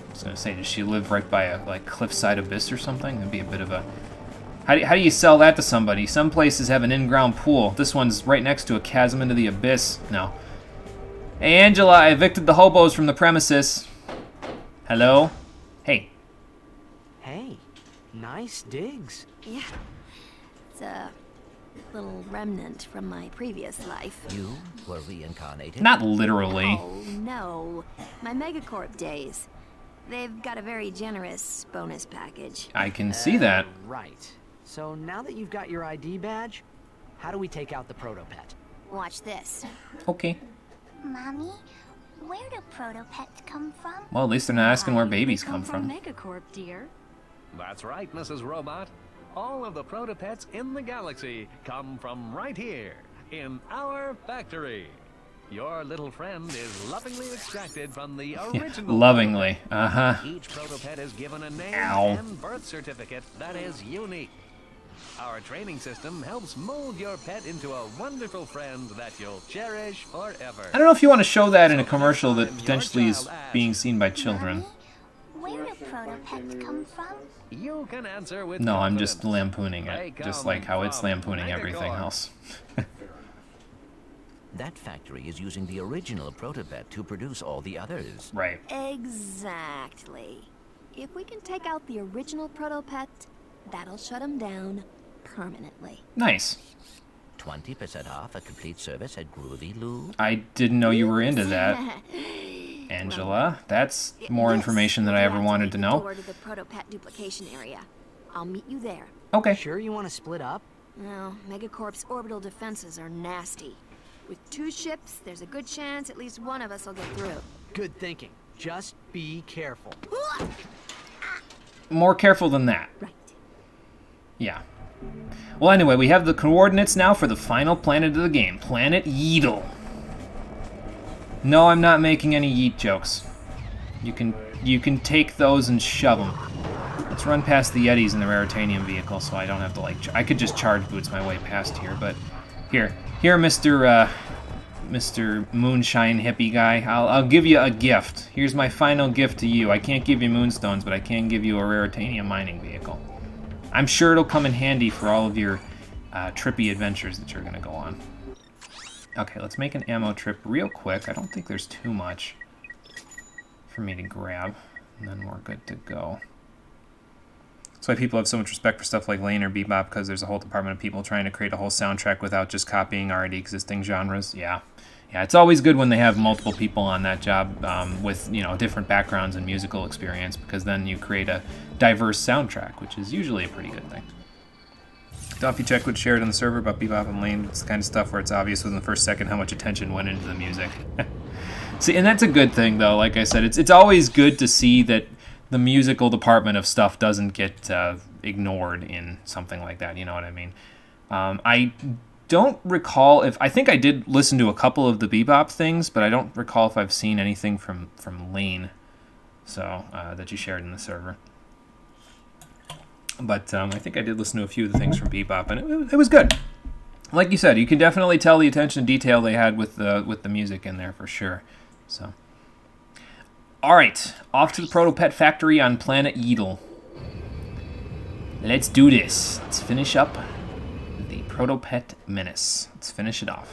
I was gonna say, does she live right by a like cliffside abyss or something? That'd be a bit of a... How do you sell that to somebody? Some places have an in-ground pool. This one's right next to a chasm into the abyss. No. Hey, Angela, I evicted the hobos from the premises. Hello? Hey. Hey, nice digs. Yeah. It's a little remnant from my previous life. You were reincarnated? Not literally. Oh, no. My Megacorp days. They've got a very generous bonus package. I can see that. Right. So now that you've got your ID badge, how do we take out the proto-pet? Watch this. Okay. Mommy, where do proto-pets come from? Well, at least they're not asking where babies come from. Megacorp, dear. That's right, Mrs. Robot. All of the proto-pets in the galaxy come from right here, in our factory. Your little friend is lovingly extracted from the original. Lovingly. Uh-huh. Each proto-pet is given a name Ow. and birth certificate that is unique. Our training system helps mold your pet into a wonderful friend that you'll cherish forever. I don't know if you want to show that in a commercial that potentially is being seen by children. Mommy, where do proto-pets come from? You can answer with No, I'm confidence. just lampooning They it, just come like how it's from lampooning everything Megacorp. else. That factory is using the original proto-pet to produce all the others. Right. Exactly. If we can take out the original proto-pet, that'll shut him down permanently. Nice. 20% off a complete service at Groovy Lou. I didn't know you were into that, Angela. That's more information than I ever wanted to know. Door to the proto-pet duplication area. I'll meet you there. Okay. Sure you want to split up? No, Megacorp's orbital defenses are nasty. With 2 ships, there's a good chance at least one of us will get through. Good thinking. Just be careful. More careful than that. Right. Yeah. Well, anyway, we have the coordinates now for the final planet of the game, Planet Yeetle. No, I'm not making any yeet jokes. You can take those and shove them. Let's run past the Yetis in the Raritanium vehicle, so I don't have to like. I could just charge boots my way past here, but here, Mr. Moonshine hippie guy. I'll give you a gift. Here's my final gift to you. I can't give you moonstones, but I can give you a Raritanium mining vehicle. I'm sure it'll come in handy for all of your trippy adventures that you're going to go on. Okay, let's make an ammo trip real quick. I don't think there's too much for me to grab, and then we're good to go. That's why people have so much respect for stuff like Lane or Bebop, because there's a whole department of people trying to create a whole soundtrack without just copying already existing genres. Yeah, it's always good when they have multiple people on that job with different backgrounds and musical experience, because then you create a diverse soundtrack, which is usually a pretty good thing. Don't you check what's shared on the server about Bebop and Lane? It's the kind of stuff where it's obvious within the first second how much attention went into the music. See, and that's a good thing, though. Like I said, it's always good to see that the musical department of stuff doesn't get ignored in something like that. You know what I mean? I don't recall if... I think I did listen to a couple of the Bebop things, but I don't recall if I've seen anything from Lane, so that you shared in the server. But I think I did listen to a few of the things from Bebop, and it was good. Like you said, you can definitely tell the attention to detail they had with the music in there for sure. So, all right, off to the Proto-Pet Factory on Planet Yeetle. Let's do this. Let's finish up the Proto-Pet Menace. Let's finish it off.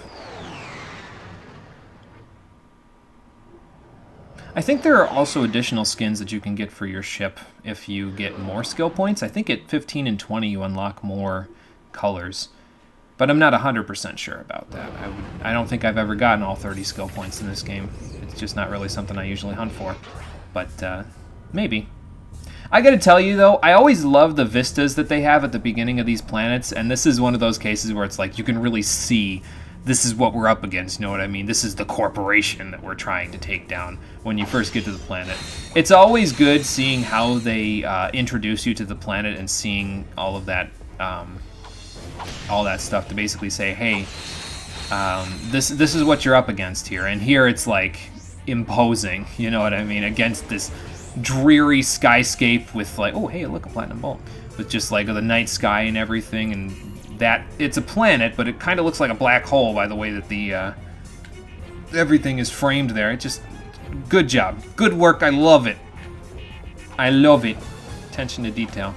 I think there are also additional skins that you can get for your ship if you get more skill points. I think at 15 and 20 you unlock more colors, but I'm not 100% sure about that. I don't think I've ever gotten all 30 skill points in this game. It's just not really something I usually hunt for, but maybe. I gotta tell you though, I always love the vistas that they have at the beginning of these planets, and this is one of those cases where it's like you can really see this is what we're up against, you know what I mean? This is the corporation that we're trying to take down when you first get to the planet. It's always good seeing how they introduce you to the planet and seeing all that stuff to basically say, hey, this is what you're up against here. And here it's like imposing, you know what I mean, against this dreary skyscape with like, oh, hey, look, a platinum bolt. with just like the night sky and everything, and that it's a planet, but it kind of looks like a black hole by the way that the everything is framed there. It just, good job, good work. I love it. I love it. Attention to detail.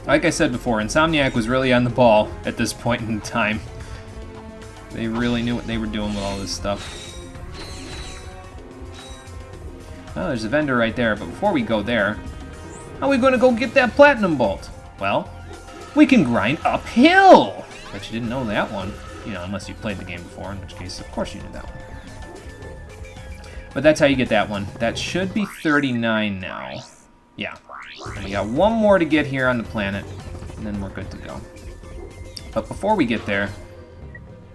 Like I said before, Insomniac was really on the ball at this point in time. They really knew what they were doing with all this stuff. Oh, there's a vendor right there, but before we go there, how are we going to go get that platinum bolt? Well, we can grind uphill! Bet you didn't know that one. You know, unless you played the game before, in which case, of course you knew that one. But that's how you get that one. That should be 39 now. Yeah. And we got one more to get here on the planet, and then we're good to go. But before we get there,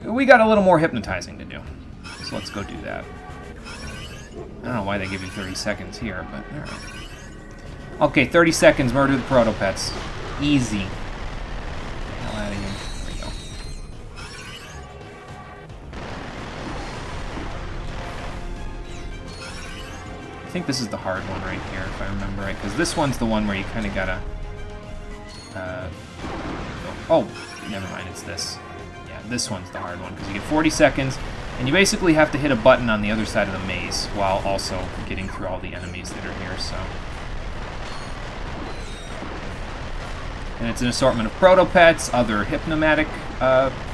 we got a little more hypnotizing to do. So let's go do that. I don't know why they give you 30 seconds here, but alright. Okay, 30 seconds, murder the protopets. Easy. Get the hell out of here. There we go. I think this is the hard one right here, if I remember right, because this one's the one where you kind of gotta... oh, never mind, it's this. Yeah, this one's the hard one, because you get 40 seconds, and you basically have to hit a button on the other side of the maze, while also getting through all the enemies that are here, so... And it's an assortment of protopets, other hypnomatic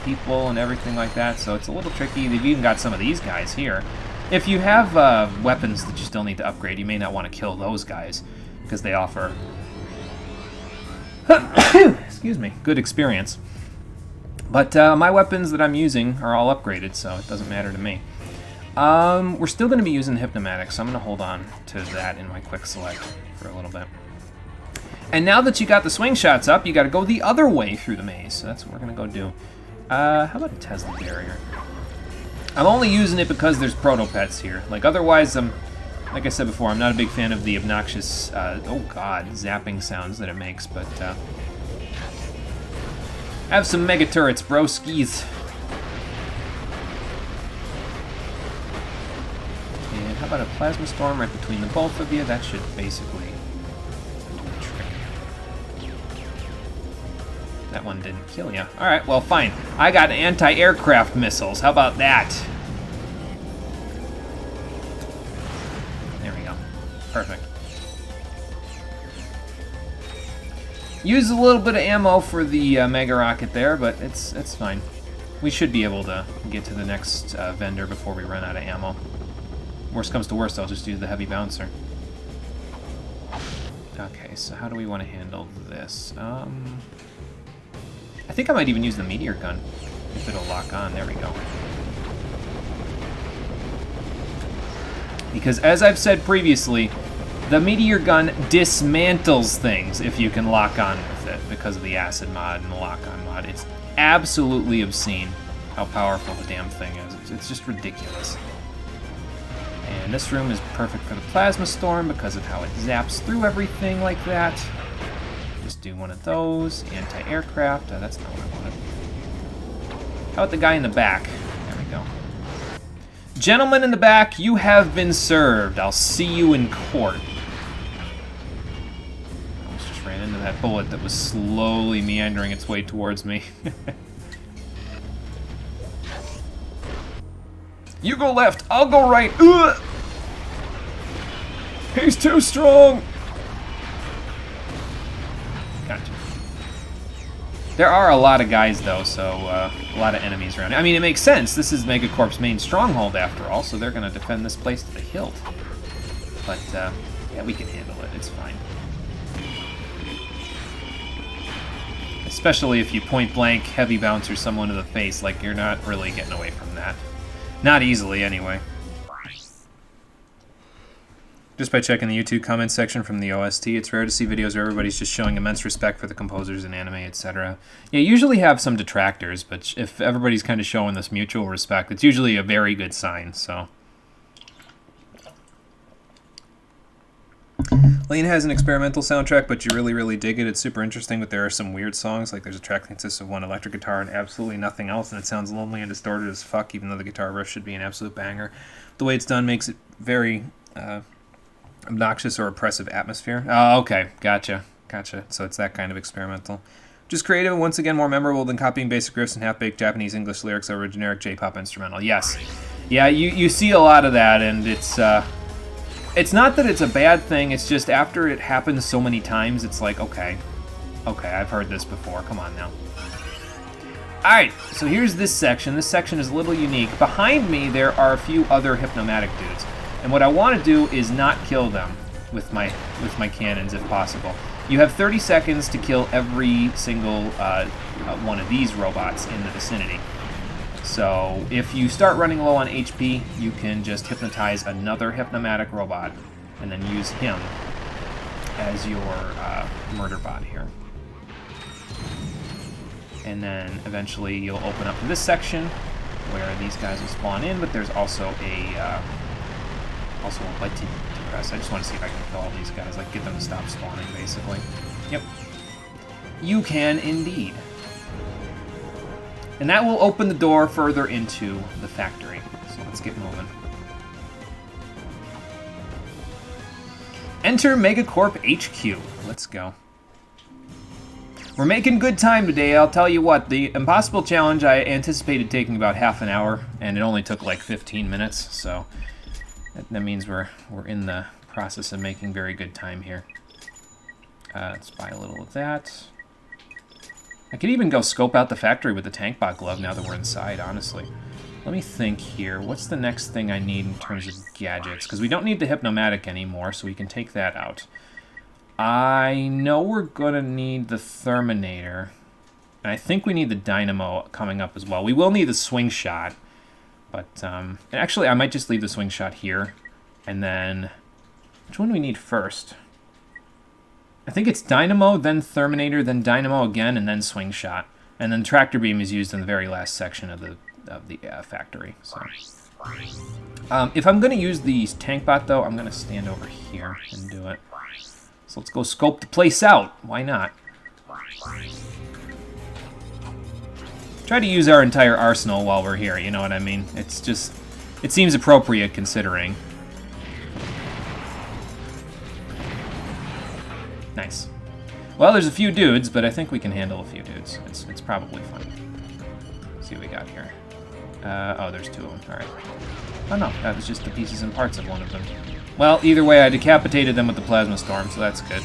people, and everything like that, so it's a little tricky. They've even got some of these guys here. If you have weapons that you still need to upgrade, you may not want to kill those guys, because they offer, excuse me, good experience. But my weapons that I'm using are all upgraded, so it doesn't matter to me. We're still going to be using Hypnomatic, so I'm going to hold on to that in my quick select for a little bit. And now that you got the swing shots up, you got to go the other way through the maze, so that's what we're going to go do. How about a Tesla barrier? I'm only using it because there's protopets here. Like, otherwise, like I said before, I'm not a big fan of the obnoxious, oh god, zapping sounds that it makes, but, have some mega turrets, broskies. And how about a plasma storm right between the both of you? That should basically do the trick. That one didn't kill you. Alright, well, fine. I got anti-aircraft missiles. How about that? There we go. Perfect. Use a little bit of ammo for the Mega Rocket there, but it's fine. We should be able to get to the next vendor before we run out of ammo. Worst comes to worst, I'll just use the Heavy Bouncer. Okay, so how do we want to handle this? I think I might even use the meteor gun, if it'll lock on. There we go. Because as I've said previously, the meteor gun dismantles things if you can lock on with it because of the acid mod and the lock-on mod. It's absolutely obscene how powerful the damn thing is. It's just ridiculous. And this room is perfect for the plasma storm because of how it zaps through everything like that. Just do one of those. Anti-aircraft. That's not what I wanted. How about the guy in the back? There we go. Gentlemen in the back, you have been served. I'll see you in court. I almost just ran into that bullet that was slowly meandering its way towards me. You go left, I'll go right. Ugh! He's too strong. Gotcha. There are a lot of guys, though, so a lot of enemies around. I mean, it makes sense. This is Megacorp's main stronghold, after all, so they're going to defend this place to the hilt. But, yeah, we can handle it. It's fine. Especially if you point-blank heavy bouncer someone to the face, like, you're not really getting away from that. Not easily, anyway. Just by checking the YouTube comments section from the OST, it's rare to see videos where everybody's just showing immense respect for the composers and anime, etc. Yeah, you usually have some detractors, but if everybody's kind of showing this mutual respect, it's usually a very good sign, so. Lane has an experimental soundtrack, but you really, really dig it. It's super interesting, but there are some weird songs, like there's a track that consists of one electric guitar and absolutely nothing else, and it sounds lonely and distorted as fuck, even though the guitar riff should be an absolute banger. The way it's done makes it very, Obnoxious or oppressive atmosphere. Oh, okay. Gotcha. So it's that kind of experimental. Just creative and once again more memorable than copying basic riffs and half-baked Japanese English lyrics over a generic J-pop instrumental. Yes. Yeah, you see a lot of that, and it's not that it's a bad thing, it's just after it happens so many times, it's like, okay, I've heard this before, come on now. Alright, so here's this section. This section is a little unique. Behind me, there are a few other Hypnomatic dudes, and what I want to do is not kill them with my cannons if possible. You have 30 seconds to kill every single one of these robots in the vicinity. So if you start running low on HP, you can just hypnotize another Hypnomatic robot and then use him as your murder bot here. And then eventually you'll open up to this section where these guys will spawn in, but there's also a button to press. I just want to see if I can kill all these guys, like get them to stop spawning, basically. Yep. You can indeed. And that will open the door further into the factory. So let's get moving. Enter Megacorp HQ. Let's go. We're making good time today, I'll tell you what. The impossible challenge I anticipated taking about half an hour, and it only took like 15 minutes, so that means we're in the process of making very good time here. Let's buy a little of that. I could even go scope out the factory with the tank bot glove now that we're inside, honestly. Let me think here. What's the next thing I need in terms of gadgets? Because we don't need the Hypnomatic anymore, so we can take that out. I know we're going to need the Terminator. And I think we need the Dynamo coming up as well. We will need the Swing Shot. But, and actually, I might just leave the Swing Shot here. And then, which one do we need first? I think it's Dynamo, then Terminator, then Dynamo again, and then Swing Shot. And then Tractor Beam is used in the very last section of the factory. So, if I'm going to use the tank bot, though, I'm going to stand over here and do it. So let's go scope the place out. Why not? Try to use our entire arsenal while we're here, you know what I mean? It's just, it seems appropriate considering. Nice. Well, there's a few dudes, but I think we can handle a few dudes. It's probably fine. Let's see what we got here. Oh, there's two of them. All right. Oh, no, that was just the pieces and parts of one of them. Well, either way, I decapitated them with the Plasma Storm, so that's good.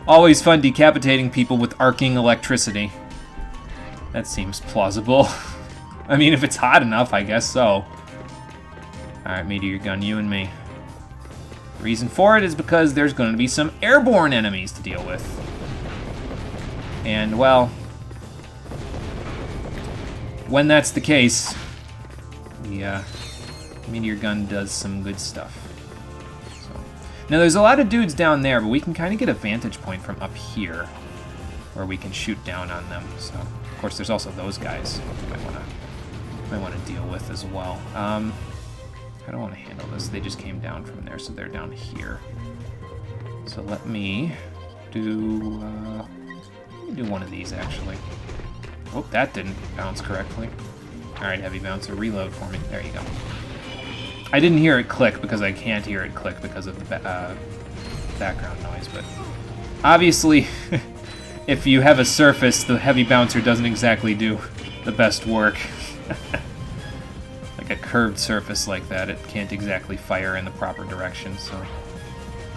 Always fun decapitating people with arcing electricity. That seems plausible. I mean, if it's hot enough, I guess so. Alright, Meteor Gun, you and me. The reason for it is because there's going to be some airborne enemies to deal with. And, well, when that's the case, the Meteor Gun does some good stuff. So. Now, there's a lot of dudes down there, but we can kind of get a vantage point from up here where we can shoot down on them. So, of course, there's also those guys we might want to deal with as well. I don't want to handle this. They just came down from there, so they're down here. So let me do one of these, actually. Oh, that didn't bounce correctly. Alright, Heavy Bouncer, reload for me. There you go. I didn't hear it click because I can't hear it click because of the background noise, but obviously, if you have a surface, the Heavy Bouncer doesn't exactly do the best work. Like a curved surface like that, it can't exactly fire in the proper direction, so...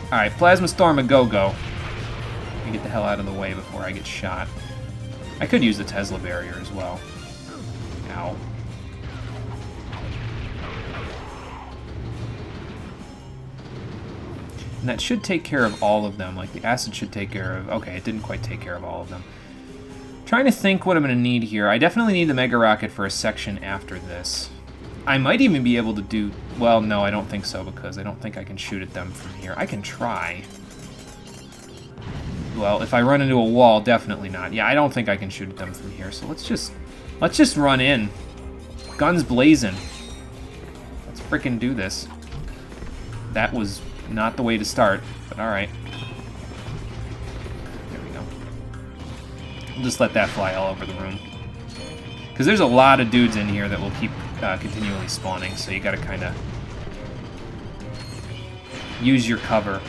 Alright, Plasma Storm a go-go. Let me get the hell out of the way before I get shot. I could use the Tesla barrier as well. Ow. And that should take care of all of them. Like, the acid should take care of... Okay, it didn't quite take care of all of them. Trying to think what I'm going to need here. I definitely need the Mega Rocket for a section after this. I might even be able to do... Well, no, I don't think so, because I don't think I can shoot at them from here. I can try. Well, if I run into a wall, definitely not. Yeah, I don't think I can shoot at them from here, so let's just run in. Guns blazing. Let's frickin' do this. That was not the way to start, but alright. There we go. We'll just let that fly all over the room. Because there's a lot of dudes in here that will keep continually spawning, so you gotta kind of use your cover.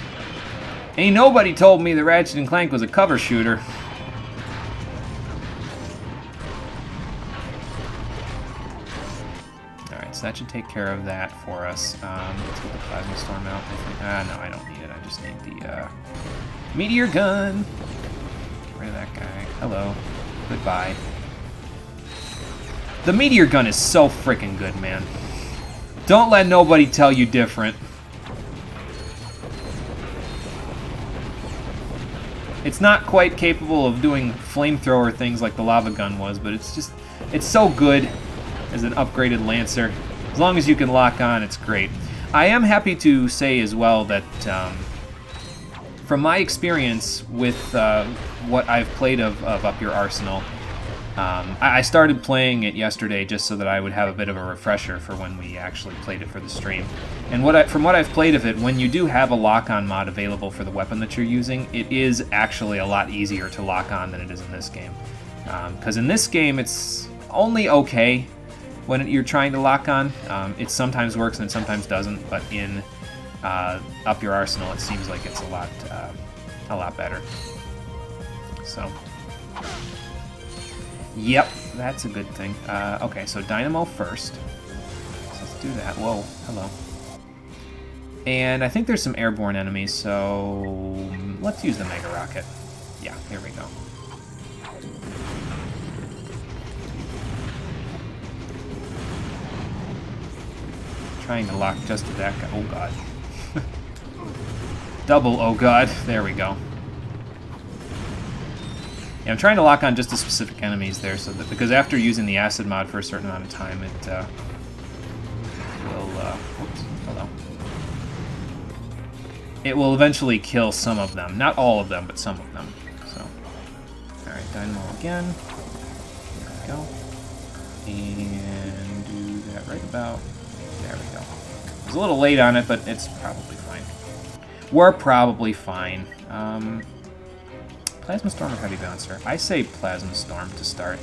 Ain't nobody told me that Ratchet & Clank was a cover shooter. Alright, so that should take care of that for us. Let's get the Plasma Storm out. I think. No, I don't need it. I just need the Meteor Gun. Get rid of that guy. Hello. Goodbye. The Meteor Gun is so freaking good, man. Don't let nobody tell you different. It's not quite capable of doing flamethrower things like the lava gun was, but it's so good as an upgraded Lancer. As long as you can lock on, it's great. I am happy to say as well that from my experience with what I've played of Up Your Arsenal, I started playing it yesterday just so that I would have a bit of a refresher for when we actually played it for the stream. And from what I've played of it, when you do have a lock-on mod available for the weapon that you're using, it is actually a lot easier to lock on than it is in this game. Because in this game, it's only okay when you're trying to lock on. It sometimes works and it sometimes doesn't, but in Up Your Arsenal, it seems like it's a lot better. So... Yep, that's a good thing. Okay, so Dynamo first. So let's do that. Whoa, hello. And I think there's some airborne enemies, so let's use the Mega Rocket. Yeah, here we go. Trying to lock just to that guy. Oh god. Double oh god. There we go. Yeah, I'm trying to lock on just to specific enemies there, so that because after using the acid mod for a certain amount of time, it will. Oops, hello. It will eventually kill some of them, not all of them, but some of them. So, all right, Dynamo again. There we go, and do that right about. There we go. I was a little late on it, but it's probably fine. We're probably fine. Plasma Storm or Heavy Bouncer? I say Plasma Storm to start.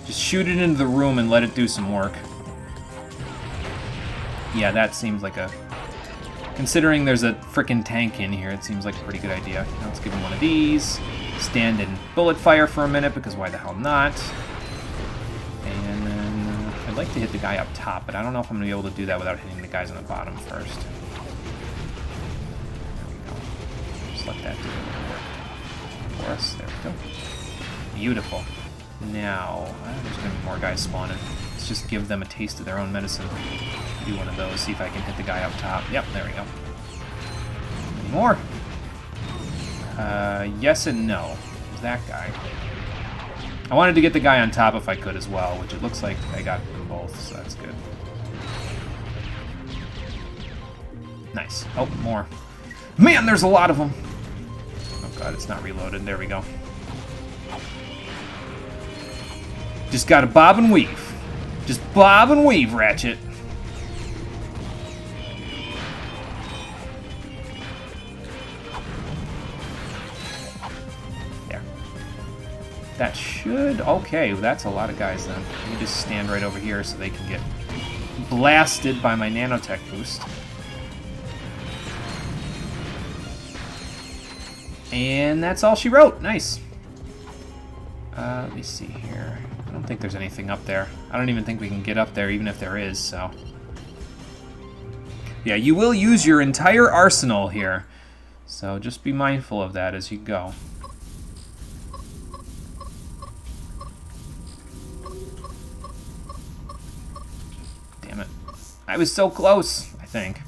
Just shoot it into the room and let it do some work. Yeah, that seems like a... Considering there's a frickin' tank in here, it seems like a pretty good idea. Now let's give him one of these. Stand in bullet fire for a minute, because why the hell not? And then I'd like to hit the guy up top, but I don't know if I'm going to be able to do that without hitting the guys on the bottom first. There we go. Just let that do it. For us. There we go. Beautiful. Now, there's going to be more guys spawning. Let's just give them a taste of their own medicine. Do one of those, see if I can hit the guy up top. Yep, there we go. Any more? Yes and no. There's that guy. I wanted to get the guy on top if I could as well, which it looks like I got them both, so that's good. Nice. Oh, more. Man, there's a lot of them! God, it's not reloaded. There we go. Just gotta bob and weave. Just bob and weave, Ratchet. There. That should... Okay, that's a lot of guys then. Let me just stand right over here so they can get blasted by my nanotech boost. And that's all she wrote. Nice. Let me see here. I don't think there's anything up there. I don't even think we can get up there, even if there is, so... Yeah, you will use your entire arsenal here. So just be mindful of that as you go. Damn it. I was so close, I think.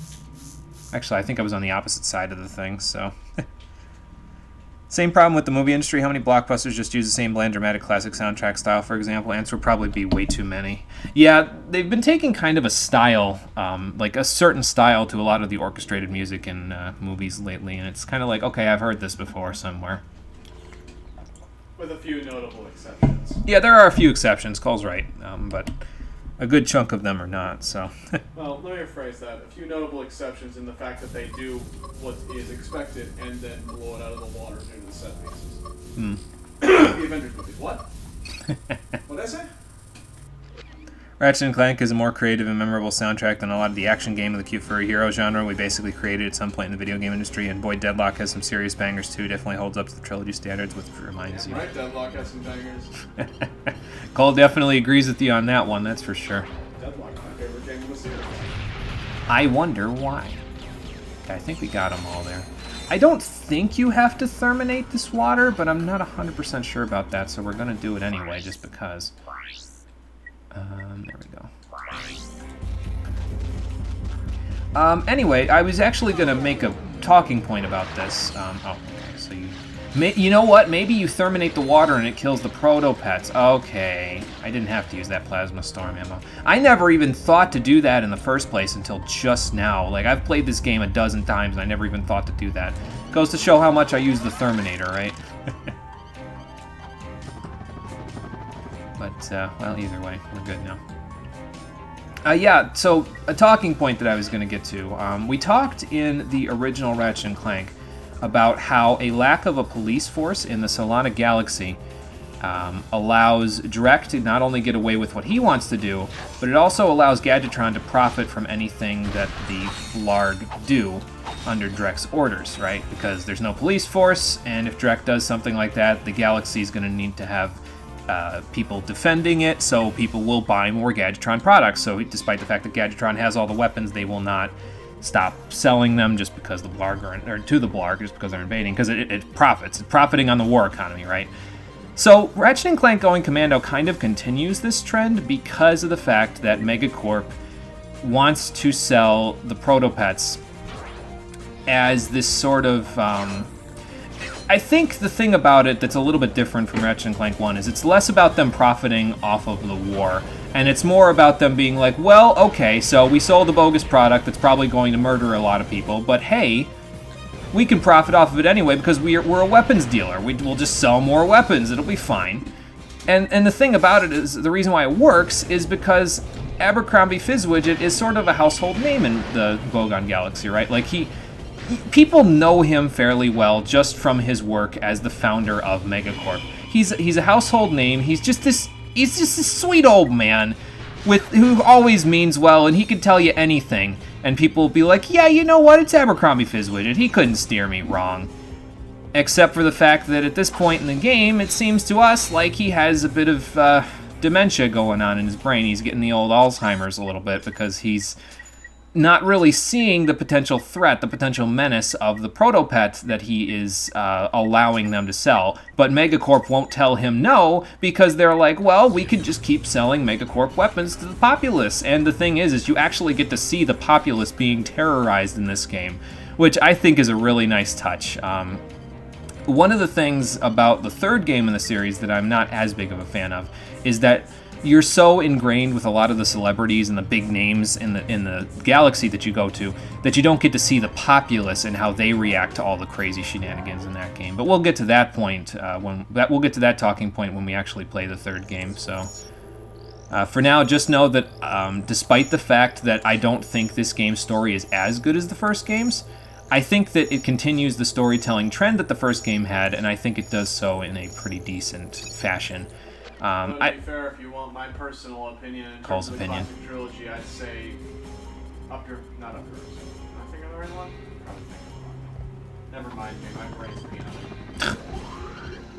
Actually, I think I was on the opposite side of the thing, so... Same problem with the movie industry. How many blockbusters just use the same bland, dramatic, classic soundtrack style, for example? Answer would probably be way too many. Yeah, they've been taking kind of a style, like a certain style to a lot of the orchestrated music in movies lately, and it's kind of like, okay, I've heard this before somewhere. With a few notable exceptions. Yeah, there are a few exceptions, Cole's right, but a good chunk of them are not, so... Well, let me rephrase that. A few notable exceptions in the fact that they do what is expected and then blow it out of the water due to the set pieces. The Avengers movies. What? What'd I say? Ratchet & Clank is a more creative and memorable soundtrack than a lot of the action game of the cute furry hero genre we basically created at some point in the video game industry, and boy, Deadlock has some serious bangers too. Definitely holds up to the trilogy standards, which reminds you. Right, Deadlock has some bangers. Cole definitely agrees with you on that one, that's for sure. Deadlock, my favorite game of the series. I wonder why. Okay, I think we got them all there. I don't think you have to therminate this water, but I'm not 100% sure about that, so we're going to do it anyway, just because. There we go. Anyway, I was actually going to make a talking point about this. Okay, so you know what? Maybe you therminate the water and it kills the proto-pets. Okay, I didn't have to use that plasma storm ammo. I never even thought to do that in the first place until just now. Like, I've played this game a dozen times and I never even thought to do that. Goes to show how much I use the Terminator, right? But, well, either way, we're good now. Yeah, so a talking point that I was going to get to. We talked in the original Ratchet & Clank about how a lack of a police force in the Solana Galaxy allows Drek to not only get away with what he wants to do, but it also allows Gadgetron to profit from anything that the Blarg do under Drek's orders, right? Because there's no police force, and if Drek does something like that, the galaxy is going to need to have people defending it, so people will buy more Gadgetron products. So despite the fact that Gadgetron has all the weapons, they will not stop selling them just because the Blarg or to the Blarg just because they're invading, because it profits. It's profiting on the war economy, right? So Ratchet & Clank Going Commando kind of continues this trend because of the fact that Megacorp wants to sell the Protopets as this sort of... I think the thing about it that's a little bit different from Ratchet & Clank 1 is it's less about them profiting off of the war, and it's more about them being like, well, okay, so we sold a bogus product that's probably going to murder a lot of people, but hey, we can profit off of it anyway because we're a weapons dealer. We'll just sell more weapons. It'll be fine. And the thing about it is, the reason why it works is because Abercrombie Fizzwidget is sort of a household name in the Bogon Galaxy, right? Like, people know him fairly well just from his work as the founder of Megacorp. He's a household name. He's just this sweet old man who always means well, and he can tell you anything. And people will be like, yeah, you know what? It's Abercrombie Fizzwidget. He couldn't steer me wrong. Except for the fact that at this point in the game, it seems to us like he has a bit of dementia going on in his brain. He's getting the old Alzheimer's a little bit because he's not really seeing the potential threat, the potential menace of the Protopet that he is allowing them to sell. But Megacorp won't tell him no because they're like, well, we could just keep selling Megacorp weapons to the populace. And the thing is you actually get to see the populace being terrorized in this game, which I think is a really nice touch. One of the things about the third game in the series that I'm not as big of a fan of is that you're so ingrained with a lot of the celebrities and the big names in the galaxy that you go to that you don't get to see the populace and how they react to all the crazy shenanigans in that game. But we'll get to that point we'll get to that talking point when we actually play the third game. So for now, just know that despite the fact that I don't think this game's story is as good as the first game's, I think that it continues the storytelling trend that the first game had, and I think it does so in a pretty decent fashion. To be fair, if you want my personal opinion in Cole's terms of the opinion. classic trilogy, I'd say not up yours. Am I thinking of the right one? Probably thinking of the wrong one. Never mind me, my brain's peanut.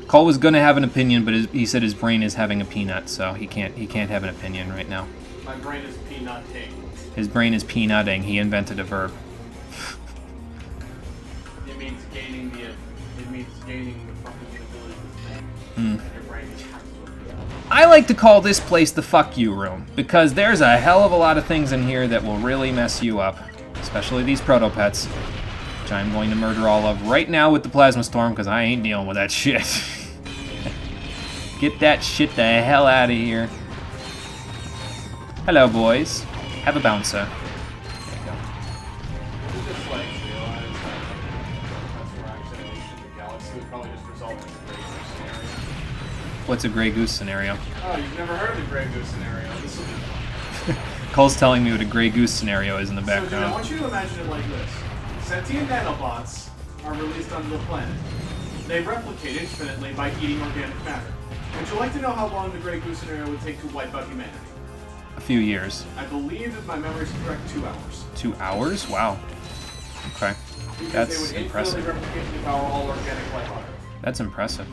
Cole was gonna have an opinion, but he said his brain is having a peanut, so he can't have an opinion right now. My brain is peanutting. His brain is peanutting. He invented a verb. It means gaining the fucking ability to think. And your brain just turns to a peanut. I like to call this place the fuck you room, because there's a hell of a lot of things in here that will really mess you up, especially these Protopets, which I'm going to murder all of right now with the Plasma Storm, because I ain't dealing with that shit. Get that shit the hell out of here. Hello, boys. Have a bouncer. There you go. I just like realize that that's where actually the galaxy would probably just result in a Grey Goose scenario. What's a Grey Goose scenario? Oh, you've never heard of the Grey Goose scenario. This will be fun. Cole's telling me what a Grey Goose scenario is in the So, dude, I background. want you to imagine it like this. Sentient nanobots are released onto the planet. They replicate infinitely by eating organic matter. Would you like to know how long the Grey Goose scenario would take to wipe out humanity? few years. I believe, if my memory is correct, 2 hours. 2 hours? Wow. Okay. Because That's they would impressive. infinitely replicate and devour all organic life on Earth. That's impressive.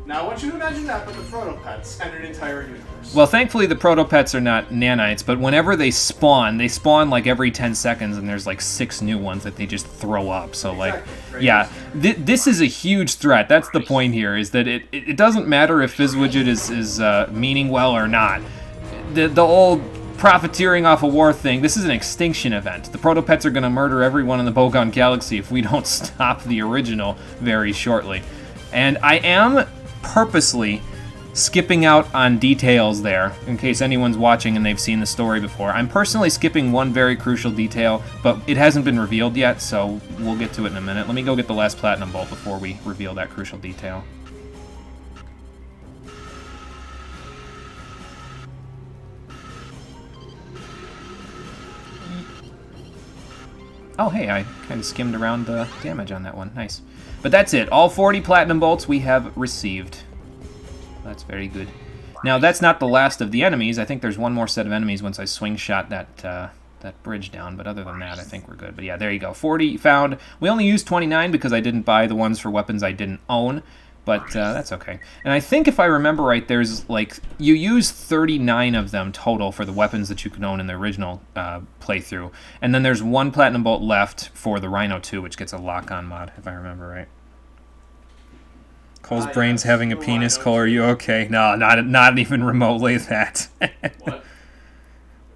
Now, I want you to imagine that with the protopets and an entire universe. Well, thankfully the protopets are not nanites, but whenever they spawn like every 10 seconds, and there's like 6 new ones that they just throw up. So Exactly. yeah, this is a huge threat. That's the point here, is that it doesn't matter if Fizzwidget is meaning well or not. The old profiteering off a war thing, this is an extinction event. The protopets are going to murder everyone in the Bogon Galaxy if we don't stop the original very shortly. And I am purposely skipping out on details there, in case anyone's watching and they've seen the story before. I'm personally skipping one very crucial detail, but it hasn't been revealed yet, so we'll get to it in a minute. Let me go get the last Platinum Bolt before we reveal that crucial detail. Oh, hey, I kind of skimmed around the damage on that one. Nice. But that's it. All 40 Platinum Bolts we have received. That's very good. Now, that's not the last of the enemies. I think there's one more set of enemies once I swing shot that bridge down. But other than that, I think we're good. But yeah, there you go. 40 found. We only used 29 because I didn't buy the ones for weapons I didn't own. But that's okay. And I think if I remember right, there's like, you use 39 of them total for the weapons that you can own in the original playthrough. And then there's one Platinum Bolt left for the Rhino 2, which gets a lock-on mod, if I remember right. Cole's brain's having a penis. Cole, are you okay? No, not even remotely that. What?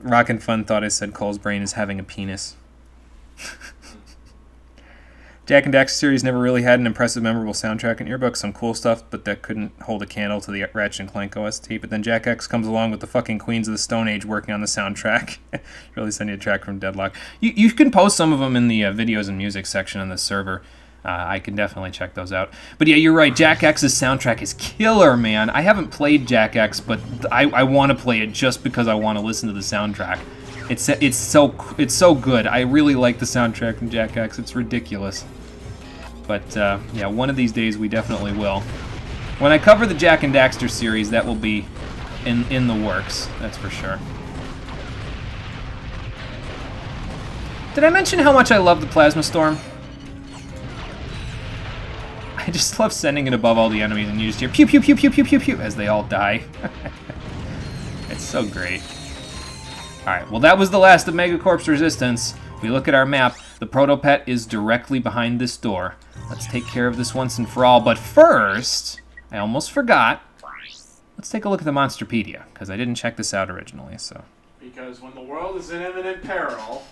Rockin' Fun thought I said Cole's brain is having a penis. Jack and Dax series never really had an impressive, memorable soundtrack and earbook. Some cool stuff, but that couldn't hold a candle to the Ratchet and Clank OST. But then Jack X comes along with the fucking Queens of the Stone Age working on the soundtrack. Really send you a track from Deadlock. You can post some of them in the videos and music section on the server. I can definitely check those out. But yeah, you're right. Jack X's soundtrack is killer, man. I haven't played Jack X, but I want to play it just because I want to listen to the soundtrack. It's so good. I really like the soundtrack from Jack X. It's ridiculous. But yeah, one of these days we definitely will. When I cover the Jack and Daxter series, that will be in the works. That's for sure. Did I mention how much I love the Plasma Storm? I just love sending it above all the enemies, and you just hear pew pew pew pew pew pew pew as they all die. It's so great. Alright, well that was the last of Megacorp's Resistance. If we look at our map, the Protopet is directly behind this door. Let's take care of this once and for all. But first, I almost forgot. Let's take a look at the Monsterpedia, because I didn't check this out originally, so. Because when the world is in imminent peril,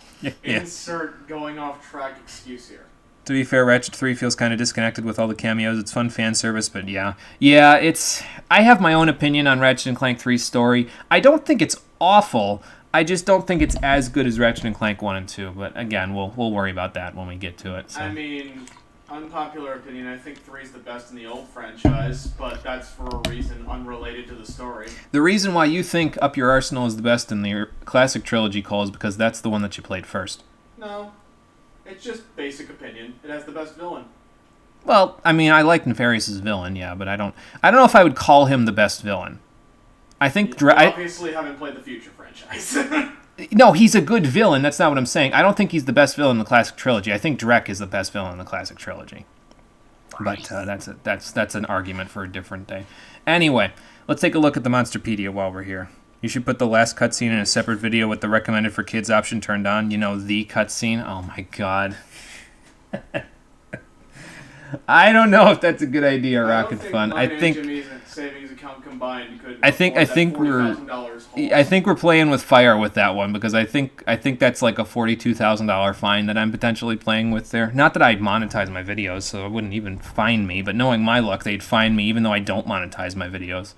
insert going off track excuse here. To be fair, Ratchet 3 feels kind of disconnected with all the cameos. It's fun fan service, but yeah. Yeah, I have my own opinion on Ratchet & Clank 3's story. I don't think it's awful. I just don't think it's as good as Ratchet & Clank 1 and 2. But again, we'll worry about that when we get to it. So. I mean, unpopular opinion, I think 3 is the best in the old franchise, but that's for a reason unrelated to the story. The reason why you think Up Your Arsenal is the best in the classic trilogy, Cole, is because that's the one that you played first. No. It's just basic opinion. It has the best villain. Well, I mean, I like Nefarious' villain, yeah, but I don't know if I would call him the best villain. I think You obviously haven't played the Future franchise. No, he's a good villain. That's not what I'm saying. I don't think he's the best villain in the classic trilogy. I think Drek is the best villain in the classic trilogy. But that's an argument for a different day. Anyway, let's take a look at the Monsterpedia while we're here. You should put the last cutscene in a separate video with the recommended for kids option turned on. You know, the cutscene. Oh my god. I don't know if that's a good idea, Rocket Fun. I think Jimmy's savings account combined could I think we're playing with fire with that one, because I think that's like a $42,000 fine that I'm potentially playing with there. Not that I monetize my videos, so it wouldn't even fine me, but knowing my luck, they'd fine me even though I don't monetize my videos.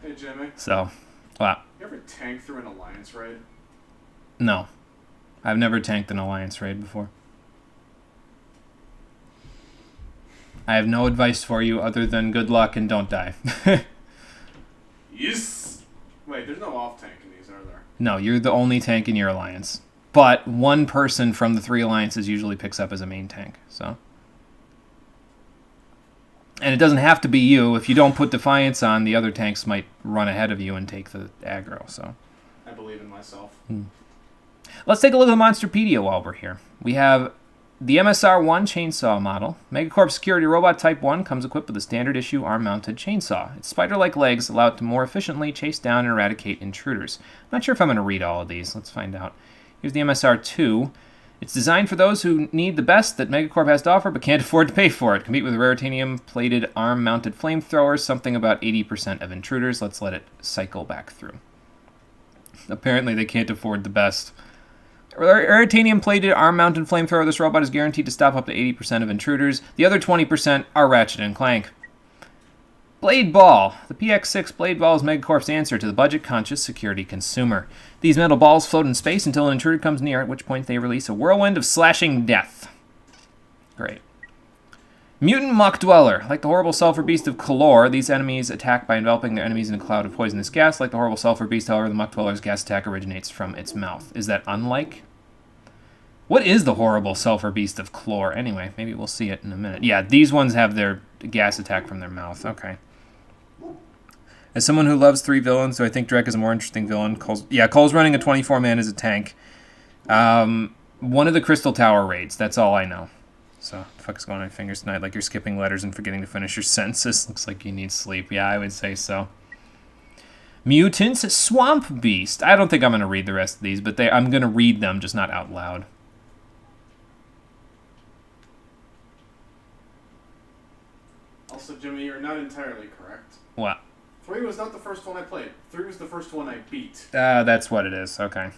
Hey Jimmy. So, wow. You ever tank through an alliance raid? No. I've never tanked an alliance raid before. I have no advice for you other than good luck and don't die. Yes! Wait, there's no off tank in these, are there? No, you're the only tank in your alliance. But one person from the 3 alliances usually picks up as a main tank, so. And it doesn't have to be you. If you don't put Defiance on, the other tanks might run ahead of you and take the aggro, so. I believe in myself. Let's take a look at the Monsterpedia while we're here. We have the MSR-1 chainsaw model. Megacorp Security Robot Type 1 comes equipped with a standard issue arm-mounted chainsaw. Its spider-like legs allow it to more efficiently chase down and eradicate intruders. I'm not sure if I'm going to read all of these. Let's find out. Here's the MSR-2. It's designed for those who need the best that Megacorp has to offer but can't afford to pay for it. Compete with raritanium-plated arm-mounted flamethrowers, something about 80% of intruders. Let's let it cycle back through. Apparently they can't afford the best. Raritanium-plated arm-mounted flamethrower. This robot is guaranteed to stop up to 80% of intruders. The other 20% are Ratchet and Clank. Blade Ball. The PX-6 Blade Ball is Megacorp's answer to the budget-conscious security consumer. These metal balls float in space until an intruder comes near, at which point they release a whirlwind of slashing death. Great. Mutant Muck Dweller. Like the horrible sulfur beast of Kalor, these enemies attack by enveloping their enemies in a cloud of poisonous gas. Like the horrible sulfur beast, however, the Muck Dweller's gas attack originates from its mouth. Is that unlike? What is the horrible sulfur beast of Kalor? Anyway, maybe we'll see it in a minute. Yeah, these ones have their gas attack from their mouth. Okay. As someone who loves 3 villains, do I think Drek is a more interesting villain? Cole's running a 24-man as a tank. One of the Crystal Tower raids. That's all I know. So, what the fuck is going on in my fingers tonight? Like you're skipping letters and forgetting to finish your sentences. Looks like you need sleep. Yeah, I would say so. Mutants Swamp Beast. I don't think I'm going to read the rest of these, but I'm going to read them, just not out loud. Also, Jimmy, you're not entirely correct. What? 3 was not the first one I played. 3 was the first one I beat. That's what it is. Okay.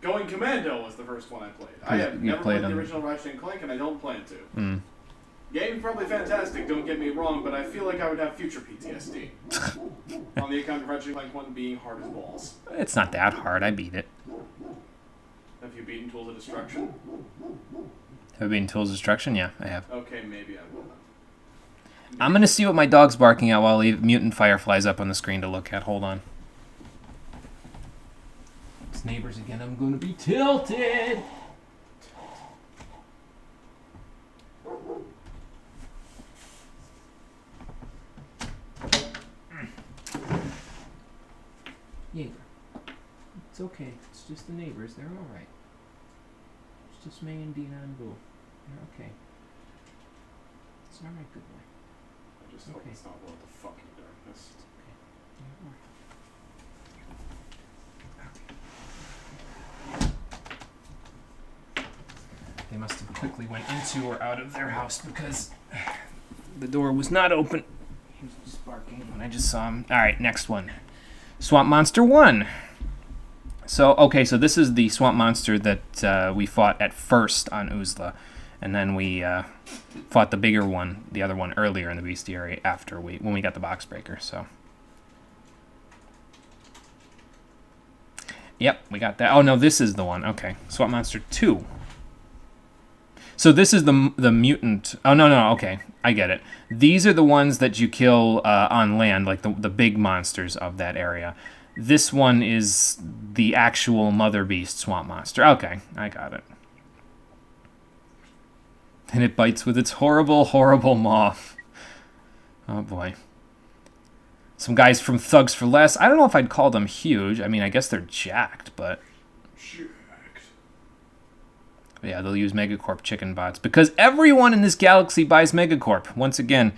Going Commando was the first one I played. I have never played the original Ratchet and Clank, and I don't plan to. Game's probably fantastic, don't get me wrong, but I feel like I would have future PTSD. On the account of Ratchet and Clank 1 being hard as balls. It's not that hard. I beat it. Have you beaten Tools of Destruction? Have I beaten Tools of Destruction? Yeah, I have. Okay, maybe I will. I'm going to see what my dog's barking at while I leave Mutant Fireflies up on the screen to look at. Hold on. It's neighbors again. I'm going to be tilted. Yeah. It's okay. It's just the neighbors. They're all right. It's just May and Dina and Boo. They're okay. It's all right, good boy. I just hope it's not World of Fucking Darkness. They must have quickly went into or out of their house because the door was not open. He was just barking when I just saw him. All right, next one. Swamp Monster 1. So this is the Swamp Monster that we fought at first on Uzla. And then we fought the bigger one, the other one, earlier in the bestiary after when we got the box breaker. So, yep, we got that. Oh no, this is the one. Okay, Swamp Monster 2. So this is the mutant. Oh no. Okay, I get it. These are the ones that you kill on land, like the big monsters of that area. This one is the actual Mother Beast Swamp Monster. Okay, I got it. And it bites with its horrible, horrible maw. Oh, boy. Some guys from Thugs for Less. I don't know if I'd call them huge. I mean, I guess they're jacked, but... Jacked. Yeah, they'll use Megacorp chicken bots. Because everyone in this galaxy buys Megacorp. Once again,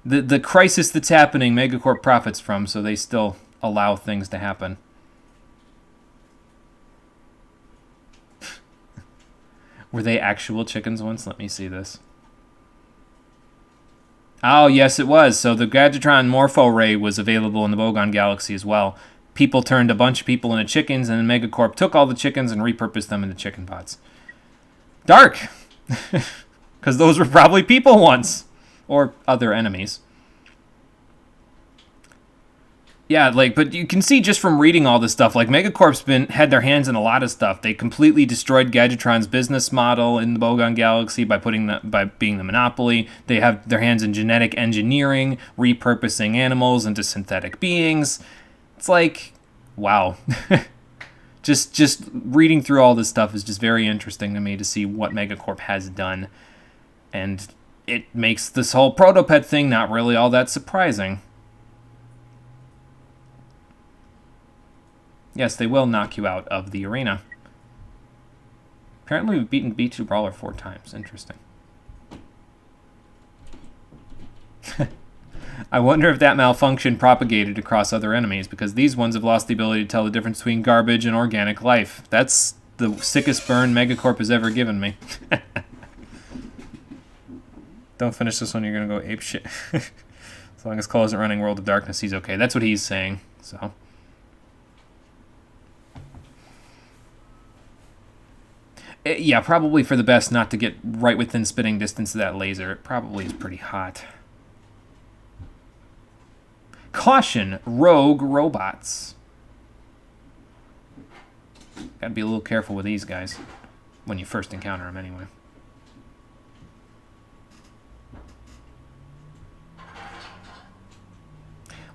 the crisis that's happening, Megacorp profits from, so they still allow things to happen. Were they actual chickens once? Let me see this. Oh, yes, it was. So the Gadgetron Morpho Ray was available in the Bogon Galaxy as well. People turned a bunch of people into chickens, and then Megacorp took all the chickens and repurposed them into chicken pots. Dark! Because those were probably people once. Or other enemies. Yeah, but you can see just from reading all this stuff, Megacorp's had their hands in a lot of stuff. They completely destroyed Gadgetron's business model in the Bogon Galaxy by being the monopoly. They have their hands in genetic engineering, repurposing animals into synthetic beings. It's wow. just reading through all this stuff is just very interesting to me to see what Megacorp has done. And it makes this whole Protopet thing not really all that surprising. Yes, they will knock you out of the arena. Apparently we've beaten B2 Brawler 4 times. Interesting. I wonder if that malfunction propagated across other enemies, because these ones have lost the ability to tell the difference between garbage and organic life. That's the sickest burn Megacorp has ever given me. Don't finish this one, you're going to go apeshit. As long as Cole isn't running World of Darkness, he's okay. That's what he's saying, so... Yeah, probably for the best not to get right within spitting distance of that laser. It probably is pretty hot. Caution, rogue robots. Gotta be a little careful with these guys. When you first encounter them, anyway.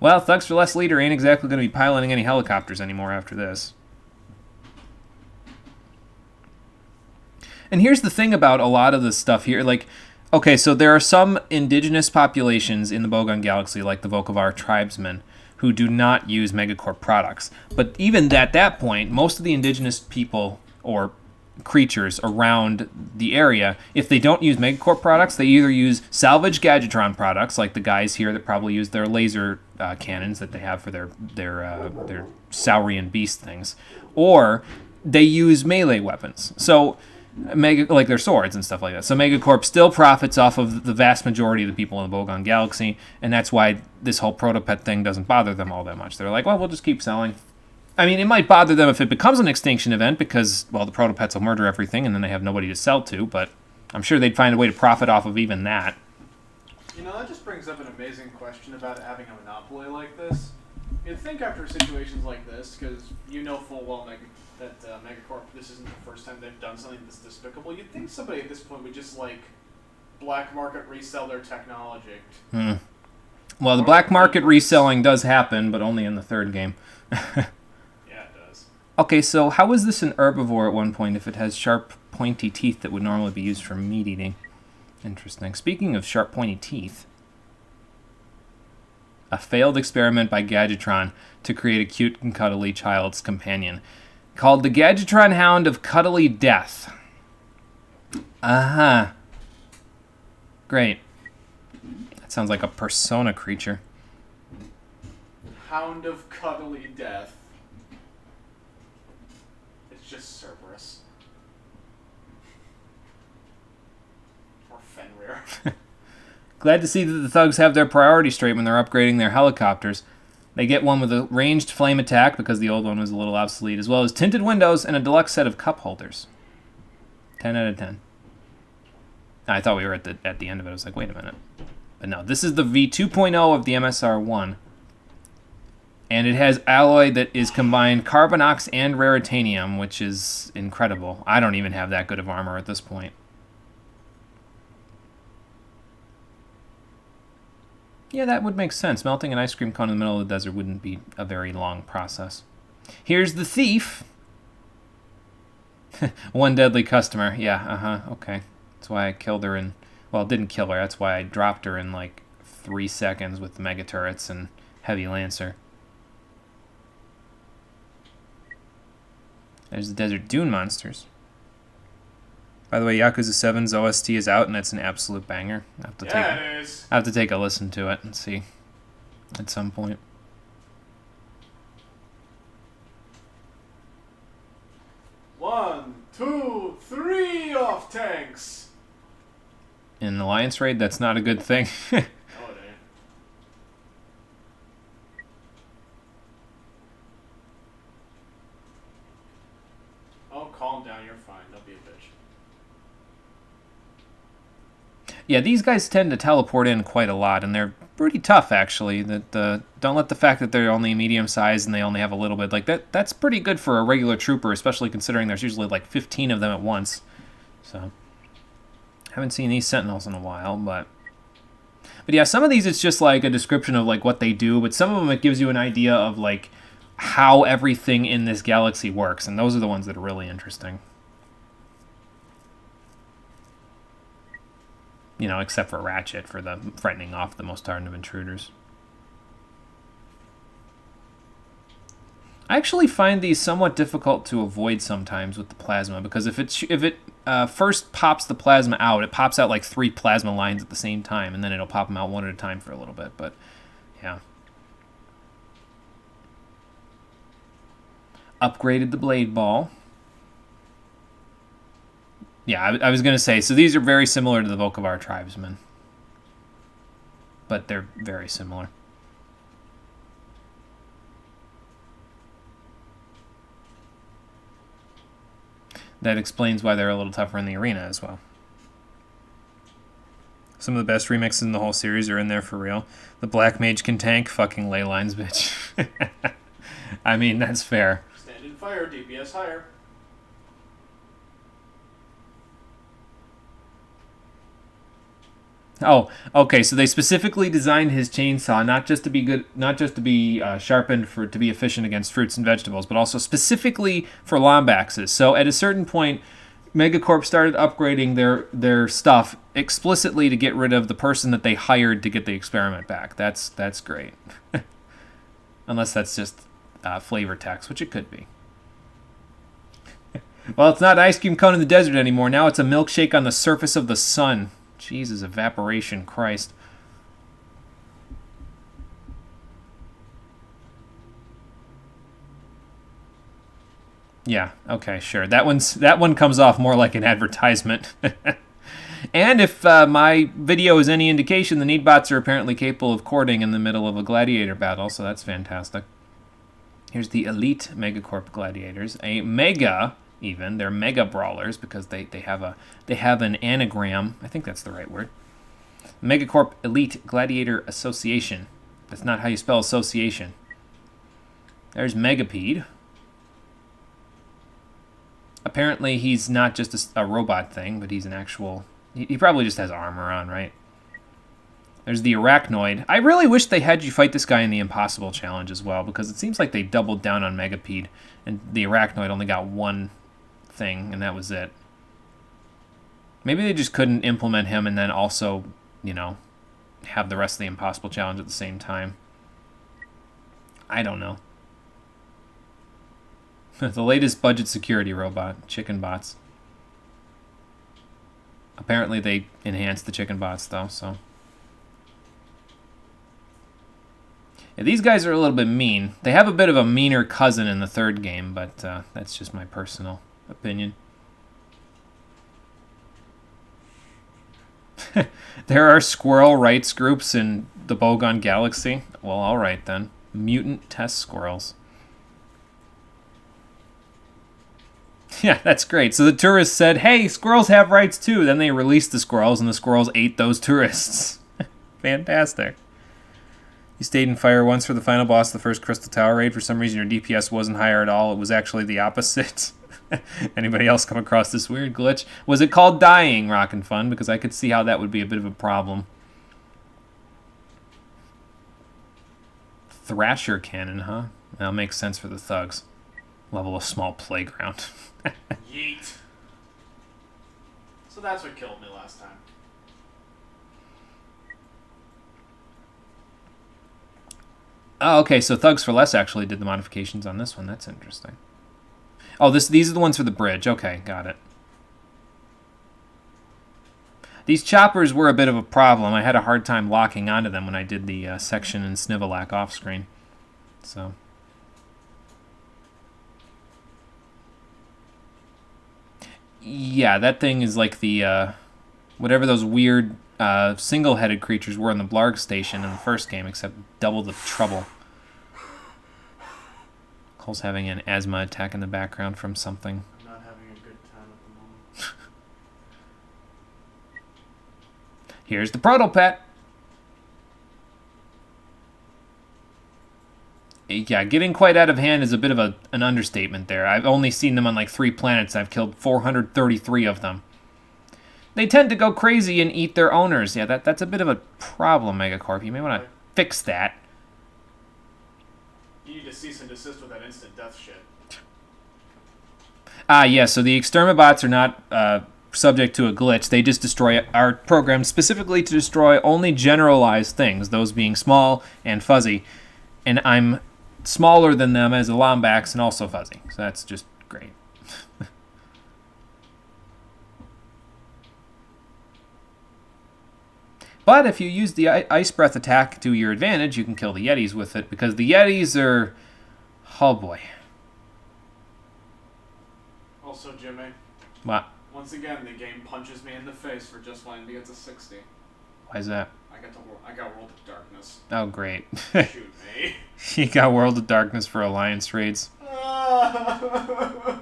Well, Thugs for Less leader ain't exactly going to be piloting any helicopters anymore after this. And here's the thing about a lot of this stuff here. Like, okay, so there are some indigenous populations in the Bogon Galaxy, like the Vokovar tribesmen, who do not use Megacorp products. But even at that point, most of the indigenous people or creatures around the area, if they don't use Megacorp products, they either use salvage Gadgetron products, like the guys here that probably use their laser cannons that they have for their Saurian beast things, or they use melee weapons. So, like their swords and stuff like that. So Megacorp still profits off of the vast majority of the people in the Bogon Galaxy, and that's why this whole Protopet thing doesn't bother them all that much. They're like, well, we'll just keep selling. I mean, it might bother them if it becomes an extinction event because, well, the Protopets will murder everything and then they have nobody to sell to, but I'm sure they'd find a way to profit off of even that. You know, that just brings up an amazing question about having a monopoly like this. You'd think after situations like this, because you know full well that Megacorp, this isn't the first time they've done something this despicable, you'd think somebody at this point would just, like, black market resell their technology. Well, the black market reselling does happen, but only in the third game. Yeah, it does. Okay, so how is this an herbivore at one point if it has sharp, pointy teeth that would normally be used for meat eating? Interesting. Speaking of sharp, pointy teeth, a failed experiment by Gadgetron to create a cute and cuddly child's companion, called the Gadgetron Hound of Cuddly Death. Great. That sounds like a Persona creature. Hound of Cuddly Death. It's just Cerberus. Or Fenrir. Glad to see that the thugs have their priorities straight when they're upgrading their helicopters. They get one with a ranged flame attack, because the old one was a little obsolete, as well as tinted windows and a deluxe set of cup holders. 10 out of 10. I thought we were at the end of it. I was like, wait a minute. But no, this is the V2.0 of the MSR1. And it has alloy that is combined Carbonox and Raritanium, which is incredible. I don't even have that good of armor at this point. Yeah, that would make sense. Melting an ice cream cone in the middle of the desert wouldn't be a very long process. Here's the thief. One deadly customer. Yeah, okay. That's why I killed her in... Well, didn't kill her. That's why I dropped her in like 3 seconds with the Mega Turrets and Heavy Lancer. There's the Desert Dune monsters. By the way, Yakuza 7's OST is out, and it's an absolute banger. It is. I have to take a listen to it and see at some point. One, two, three off tanks. In an Alliance raid, that's not a good thing. No, it ain't. Oh, calm down. You're fine. Don't be a bitch. Yeah, these guys tend to teleport in quite a lot, and they're pretty tough, actually. Don't let the fact that they're only medium-sized and they only have a little bit, like, that's pretty good for a regular trooper, especially considering there's usually, like, 15 of them at once. So, haven't seen these Sentinels in a while, but yeah, some of these, it's just, like, a description of, like, what they do, but some of them, it gives you an idea of, like, how everything in this galaxy works, and those are the ones that are really interesting. You know, except for Ratchet, for the frightening off the most hardened of intruders. I actually find these somewhat difficult to avoid sometimes with the plasma, because if it first pops the plasma out, it pops out like 3 plasma lines at the same time, and then it'll pop them out one at a time for a little bit. But yeah, upgraded the blade ball. Yeah, I was gonna say, so these are very similar to the Volcavar tribesmen, but they're very similar. That explains why they're a little tougher in the arena as well. Some of the best remixes in the whole series are in there for real. The Black Mage can tank, fucking ley lines, bitch. I mean, that's fair. Stand and fire, DPS higher. Oh, okay. So they specifically designed his chainsaw not just to be good, not just to be sharpened to be efficient against fruits and vegetables, but also specifically for Lombaxes. So at a certain point, Megacorp started upgrading their stuff explicitly to get rid of the person that they hired to get the experiment back. That's great. Unless that's just flavor text, which it could be. Well, it's not ice cream cone in the desert anymore. Now it's a milkshake on the surface of the sun. Jesus, evaporation, Christ. Yeah, okay, sure. That one comes off more like an advertisement. And if my video is any indication, the Needbots are apparently capable of courting in the middle of a gladiator battle, so that's fantastic. Here's the Elite Megacorp Gladiators. A Mega, even. They're Mega Brawlers because they have an anagram. I think that's the right word. Megacorp Elite Gladiator Association. That's not how you spell association. There's Megapede. Apparently he's not just a robot thing, but he's an actual... He probably just has armor on, right? There's the Arachnoid. I really wish they had you fight this guy in the Impossible Challenge as well, because it seems like they doubled down on Megapede, and the Arachnoid only got one thing, and that was it. Maybe they just couldn't implement him and then also, you know, have the rest of the Impossible Challenge at the same time. I don't know. The latest budget security robot, Chicken Bots. Apparently they enhanced the Chicken Bots, though, so... Yeah, these guys are a little bit mean. They have a bit of a meaner cousin in the third game, but that's just my personal opinion. There are squirrel rights groups in the Bogon Galaxy? Well, alright then. Mutant test squirrels. Yeah, that's great. So the tourists said, hey, squirrels have rights too. Then they released the squirrels, and the squirrels ate those tourists. Fantastic. You stayed in fire once for the final boss of the first Crystal Tower raid. For some reason, your DPS wasn't higher at all. It was actually the opposite. Anybody else come across this weird glitch? Was it called dying, Rockin' Fun? Because I could see how that would be a bit of a problem. Thrasher cannon, huh? That makes sense for the thugs. Level a small playground. Yeet. So that's what killed me last time. Oh, okay, so Thugs for Less actually did the modifications on this one. That's interesting. Oh, these are the ones for the bridge. Okay, got it. These choppers were a bit of a problem. I had a hard time locking onto them when I did the Section and Snivelac off-screen. So... yeah, that thing is like the, whatever those weird single-headed creatures were in the Blarg station in the first game, except double the trouble. Cole's having an asthma attack in the background from something. I'm not having a good time at the moment. Here's the Protopet. Yeah, getting quite out of hand is a bit of an understatement there. I've only seen them on like 3 planets. I've killed 433 of them. They tend to go crazy and eat their owners. Yeah, that's a bit of a problem, Megacorp. You may want to fix that. You need to cease and desist with that instant death shit. Yeah, so the Exterminabots are not subject to a glitch. They just are programmed specifically to destroy only generalized things, those being small and fuzzy. And I'm smaller than them as a Lombax and also fuzzy. So that's just great. But if you use the Ice Breath attack to your advantage, you can kill the Yetis with it, because the Yetis are... Oh, boy. Also, Jimmy. What? Once again, the game punches me in the face for just wanting to get to 60. Why is that? I got World of Darkness. Oh, great. Shoot me. You got World of Darkness for Alliance raids. I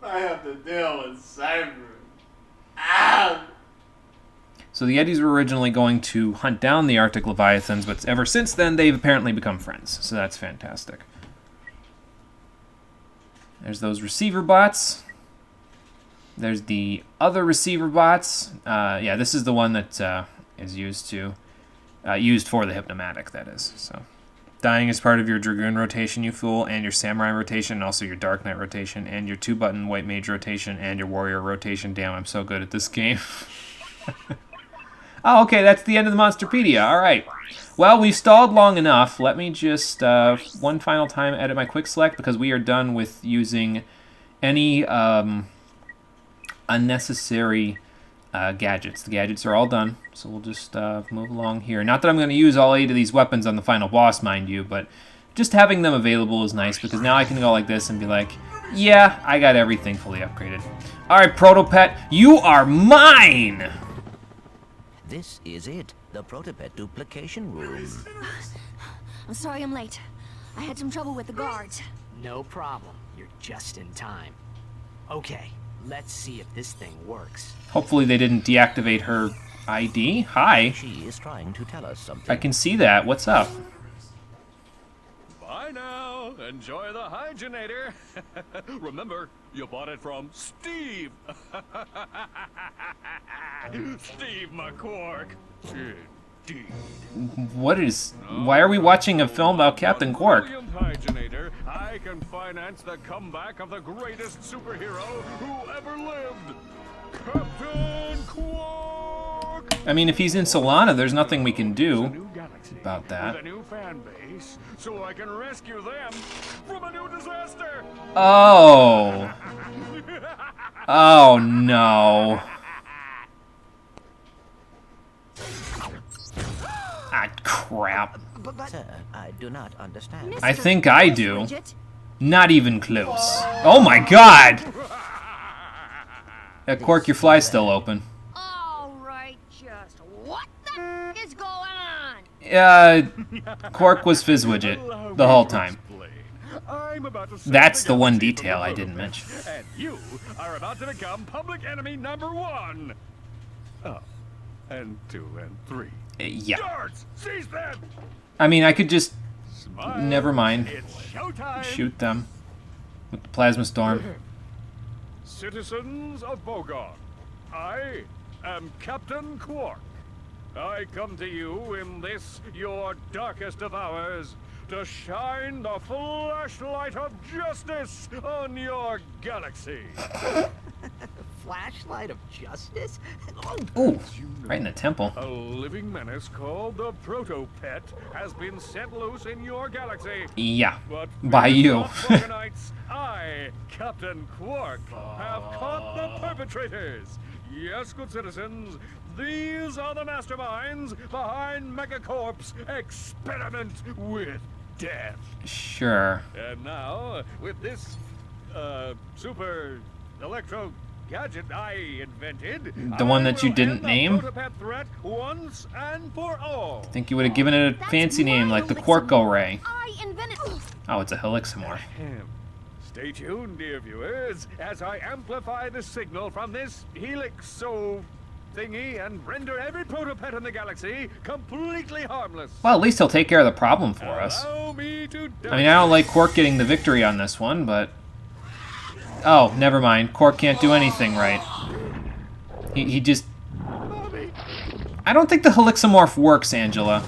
have to deal with Cyber. Ah! So the Yetis were originally going to hunt down the Arctic Leviathans, but ever since then, they've apparently become friends. So that's fantastic. There's those receiver bots. There's the other receiver bots. Yeah, this is the one that is used for the Hypnomatic, that is. So, dying is part of your Dragoon rotation, you fool, and your Samurai rotation, and also your Dark Knight rotation, and your 2-button White Mage rotation, and your Warrior rotation. Damn, I'm so good at this game. Oh, okay, that's the end of the Monsterpedia. All right. Well, we've stalled long enough. Let me just, one final time, edit my quick select, because we are done with using any unnecessary gadgets. The gadgets are all done, so we'll just move along here. Not that I'm going to use all 8 of these weapons on the final boss, mind you, but just having them available is nice, because now I can go like this and be like, yeah, I got everything fully upgraded. All right, Protopet, you are mine! This is it, the Protopet duplication room. I'm sorry I'm late. I had some trouble with the guards. No problem. You're just in time. Okay, let's see if this thing works. Hopefully they didn't deactivate her ID. Hi. She is trying to tell us something. I can see that. What's up? Bye now. Enjoy the Hygienator. Remember, you bought it from Steve. Steve McQuark. Indeed. What is... Why are we watching a film about Captain Quark? Hygienator, I can finance the comeback of the greatest superhero who ever lived. Captain Quark! I mean, if he's in Solana, there's nothing we can do about that. With a new fan base, so I can rescue them from a new disaster. Oh. Oh, no. Ah, crap. Sir, I do not understand. I think I do. Not even close. Oh my god! Quark, your fly's still open. Alright, just what the f is going on? Quark was Fizzwidget the whole time. That's the one detail I didn't mention. And you are about to become public enemy #1. Oh, and 2 and 3. Yeah. Guards, seize them! I mean, I could just... Smile. Never mind. It's showtime. Shoot them. With the Plasma Storm. Citizens of Bogon, I am Captain Quark. I come to you in this, your darkest of hours, to shine the flashlight of justice on your galaxy. Flashlight of justice? Ooh, right in the temple. A living menace called the Protopet has been set loose in your galaxy. Yeah, But by you. Bogonites, I, Captain Quark, have caught the perpetrators. Yes, good citizens, these are the masterminds behind Megacorp's experiment with death. Sure. And now, with this, super electro gadget I invented, The one I that you will didn't end the name? Protopet threat once and for all. I think you would have given it a fancy name like the Quarko Ray. I invented. Oh, it's a Helixamore. Stay tuned, dear viewers, as I amplify the signal from this helixo thingy and render every Protopet in the galaxy completely harmless. Well, at least he'll take care of the problem for us. Allow me to I mean, I don't like Quark getting the victory on this one, but... Oh, never mind. Quark can't do anything right. He just... I don't think the Helixamorph works, Angela.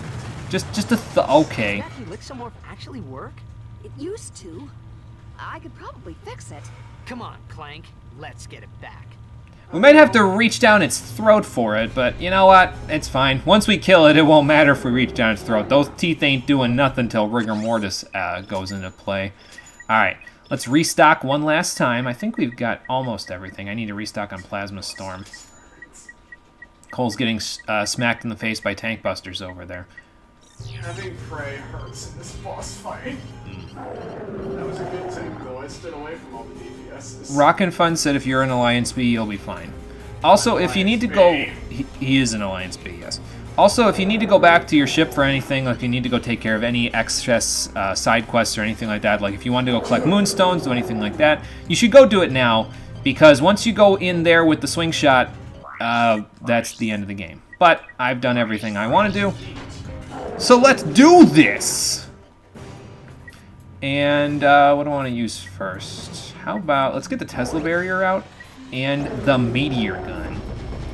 Just okay. Does that Helixamorph actually work? It used to. I could probably fix it. Come on, Clank. Let's get it back. We might have to reach down its throat for it, but you know what? It's fine. Once we kill it, it won't matter if we reach down its throat. Those teeth ain't doing nothing until rigor mortis goes into play. Alright, let's restock one last time. I think we've got almost everything. I need to restock on Plasma Storm. Cole's getting smacked in the face by tank busters over there. Having prey hurts in this boss fight. That was a good thing, though. I stood away from all the DPSs. Rockin' Fun said if you're an Alliance B, you'll be fine. Also, if you need to go... He is an Alliance B, yes. Also, if you need to go back to your ship for anything, like you need to go take care of any excess side quests or anything like that, like if you want to go collect moonstones, do anything like that, you should go do it now, because once you go in there with the swing shot, that's the end of the game. But I've done everything I want to do, so let's do this! And what do I want to use first? How about, let's get the Tesla barrier out and the meteor gun.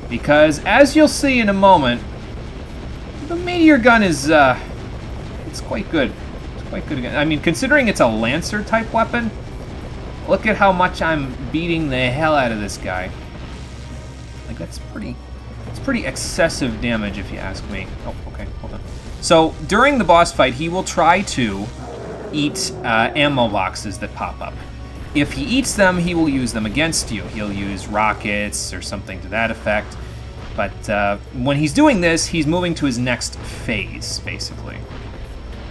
Because as you'll see in a moment, the meteor gun is, it's quite good. It's quite good again. I mean, considering it's a Lancer type weapon, look at how much I'm beating the hell out of this guy. Like, it's pretty excessive damage if you ask me. Oh, okay, hold on. So, during the boss fight, he will try to eat ammo boxes that pop up. If he eats them, he will use them against you. He'll use rockets or something to that effect. But when he's doing this, he's moving to his next phase, basically.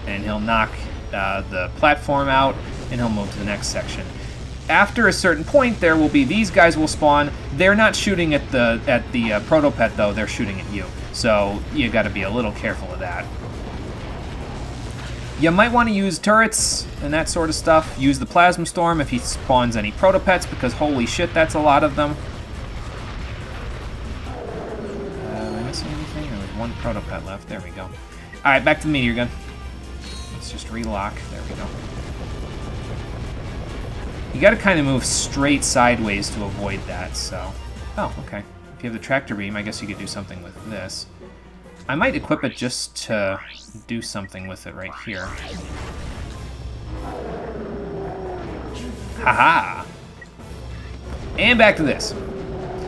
And he'll knock the platform out, and he'll move to the next section. After a certain point, there will be, these guys will spawn. They're not shooting at the protopet, though. They're shooting at you. So you got to be a little careful of that. You might want to use turrets and that sort of stuff. Use the Plasma Storm if he spawns any protopets, because holy shit, that's a lot of them. Am I missing anything? There was one protopet left. There we go. Alright, back to the meteor gun. Let's just relock. There we go. You gotta kind of move straight sideways to avoid that, so... Oh, okay. If you have the tractor beam, I guess you could do something with this. I might equip it just to do something with it right here. Haha! And back to this.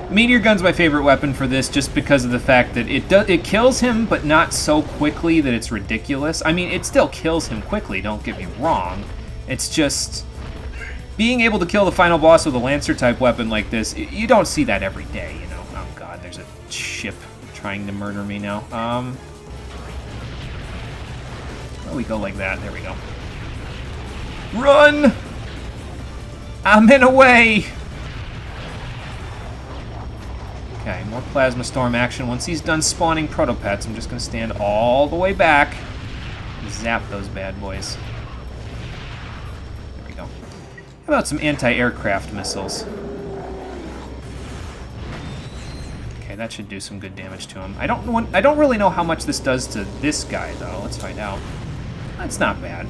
Meteor Gun's my favorite weapon for this, just because of the fact that it kills him, but not so quickly that it's ridiculous. I mean, it still kills him quickly, don't get me wrong. It's just... being able to kill the final boss with a Lancer-type weapon like this, you don't see that every day, you know. Oh god, there's a ship trying to murder me now. Oh, we go like that. There we go. Run! I'm in a way! Okay, more Plasma Storm action. Once he's done spawning protopets, I'm just going to stand all the way back and zap those bad boys. There we go. How about some anti-aircraft missiles? Okay, that should do some good damage to him. I don't really know how much this does to this guy, though. Let's find out. That's not bad.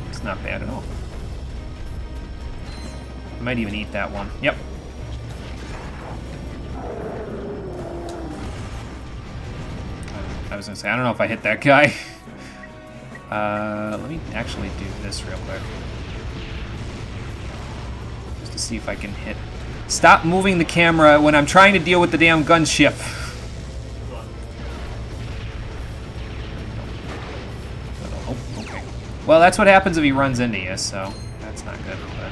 It's not bad at all. I might even eat that one. Yep. I was gonna say, I don't know if I hit that guy. Let me actually do this real quick. Just to see if I can hit. Stop moving the camera when I'm trying to deal with the damn gunship. Oh, okay. Well, that's what happens if he runs into you, so that's not good. But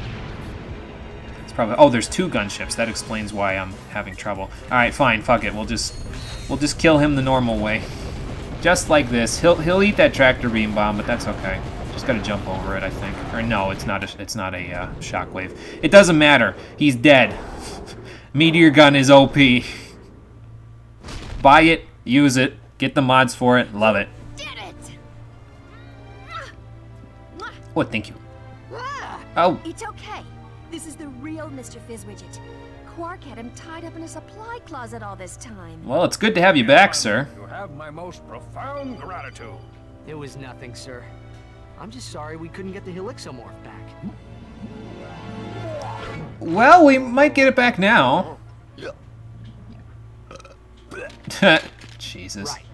it's probably. Oh, there's two gunships. That explains why I'm having trouble. All right, fine. Fuck it. We'll just kill him the normal way. Just like this. He'll eat that tractor beam bomb, but that's okay. Just gotta jump over it, I think. Or no, it's not a shockwave. It doesn't matter. He's dead. Meteor Gun is OP. Buy it, use it, get the mods for it, love it. Did it! Oh, thank you. Oh. It's okay. This is the real Mr. Fizzwidget. Quark had him tied up in a supply closet all this time. Well, it's good to have you back, sir. You have my most profound gratitude. It was nothing, sir. I'm just sorry we couldn't get the Helixomorph back. Well, we might get it back now. Jesus. Right.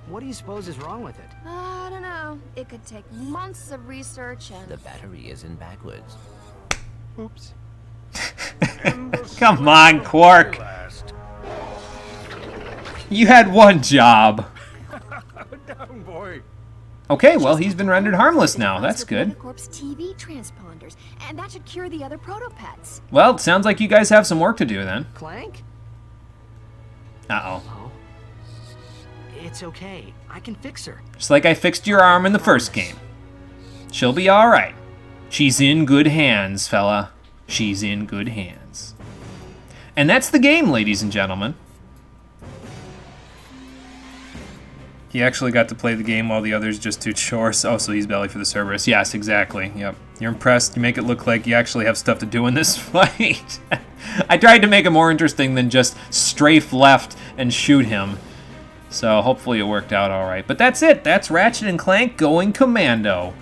What do you suppose is wrong with it? I don't know. It could take months of research and... The battery isn't backwards. Oops. Come on, Quark. You had one job. Down, boy. Okay, well, he's been rendered harmless now. That's good. Corp's TV transponders, and that should cure the other protopets. Well, it sounds like you guys have some work to do then. Clank? Uh-oh. Oh. It's okay. I can fix her. Just like I fixed your arm in the first game. She'll be alright. She's in good hands, fella. She's in good hands. And that's the game, ladies and gentlemen. He actually got to play the game while the others just do chores. Oh, so he's belly for the Cerberus. Yes, exactly. Yep. You're impressed. You make it look like you actually have stuff to do in this fight. I tried to make it more interesting than just strafe left and shoot him. So hopefully it worked out all right. But that's it. That's Ratchet and Clank going Commando.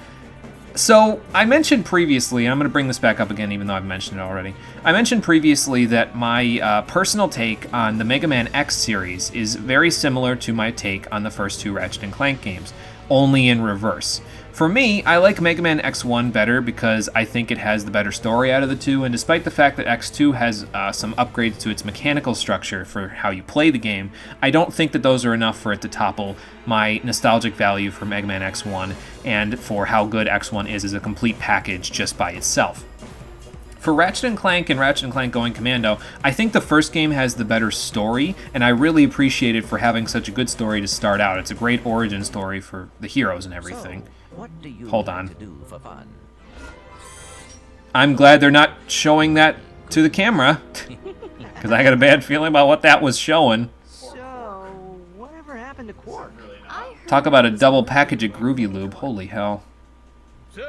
So, I mentioned previously, and I'm going to bring this back up again even though I've mentioned it already. I mentioned previously that my personal take on the Mega Man X series is very similar to my take on the first two Ratchet and Clank games, only in reverse. For me, I like Mega Man X1 better because I think it has the better story out of the two, and despite the fact that X2 has some upgrades to its mechanical structure for how you play the game, I don't think that those are enough for it to topple my nostalgic value for Mega Man X1 and for how good X1 is as a complete package just by itself. For Ratchet and Clank Going Commando, I think the first game has the better story, and I really appreciate it for having such a good story to start out. It's a great origin story for the heroes and everything. So, what do you Hold like on. to do for fun? I'm glad they're not showing that to the camera, because I got a bad feeling about what that was showing. So, whatever happened to Quark? Talk about a double package of Groovy Lube. Holy hell. So,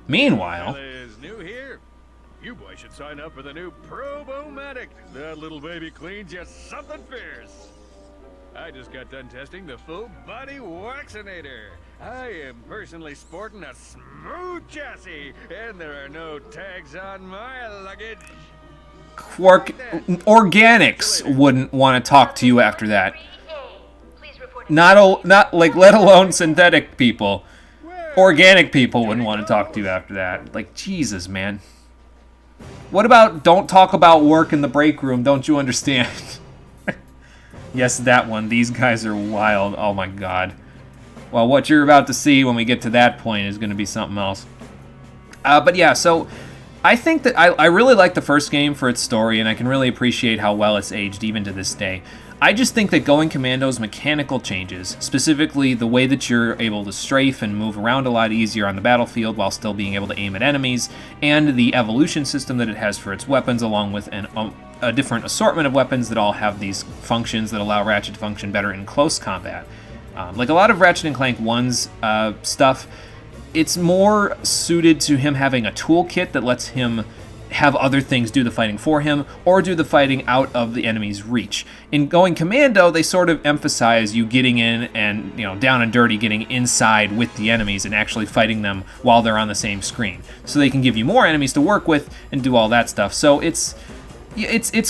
Meanwhile... is new here. You boys should sign up for the new Probomatic. That little baby cleans you something fierce. I just got done testing the full body waxinator. I am personally sporting a smooth chassis, and there are no tags on my luggage. Quark, organics wouldn't want to talk to you after that. Not like, let alone synthetic people. Organic people wouldn't want to talk to you after that. Like, Jesus, man. What about don't talk about work in the break room, don't you understand? Yes, that one. These guys are wild. Oh my god. Well, what you're about to see when we get to that point is going to be something else. But yeah, so I think that I really like the first game for its story, and I can really appreciate how well it's aged even to this day. I just think that Going Commando's mechanical changes, specifically the way that you're able to strafe and move around a lot easier on the battlefield while still being able to aim at enemies, and the evolution system that it has for its weapons, along with a different assortment of weapons that all have these functions that allow Ratchet to function better in close combat. Like a lot of Ratchet and Clank 1's stuff, it's more suited to him having a toolkit that lets him have other things do the fighting for him, or do the fighting out of the enemy's reach. In Going Commando, they sort of emphasize you getting in and, down and dirty, getting inside with the enemies and actually fighting them while they're on the same screen. So they can give you more enemies to work with and do all that stuff. So it's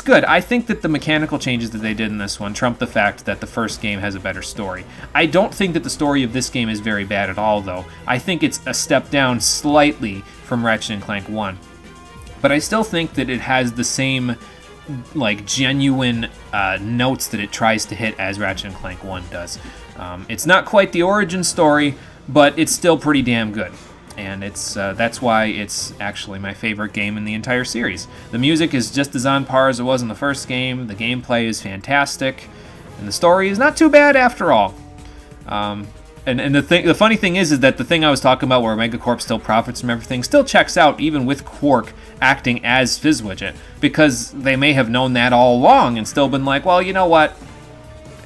good. I think that the mechanical changes that they did in this one trump the fact that the first game has a better story. I don't think that the story of this game is very bad at all, though. I think it's a step down slightly from Ratchet and Clank 1. But I still think that it has the same, genuine notes that it tries to hit as Ratchet and Clank 1 does. It's not quite the origin story, but it's still pretty damn good. And that's why it's actually my favorite game in the entire series. The music is just as on par as it was in the first game, the gameplay is fantastic, and the story is not too bad after all. And the funny thing is that the thing I was talking about where Megacorp still profits from everything still checks out even with Quark acting as Fizzwidget, because they may have known that all along and still been like, well, you know what?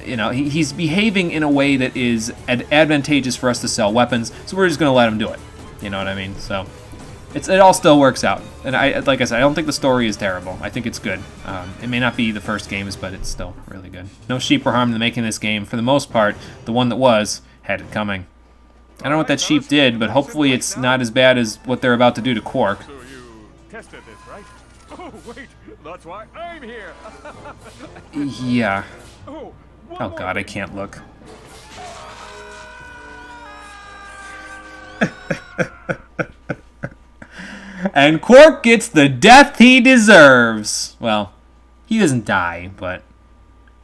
He's behaving in a way that is advantageous for us to sell weapons, so we're just going to let him do it. You know what I mean? So it all still works out. And like I said, I don't think the story is terrible. I think it's good. It may not be the first games, but it's still really good. No sheep were harmed in making this game. For the most part, the one that was had it coming. I don't know what that sheep did, but hopefully it's not as bad as what they're about to do to Quark. So you tested this, right? Oh, wait, that's why I'm here. Yeah. Oh God, I can't look. And Quark gets the death he deserves. Well, he doesn't die, but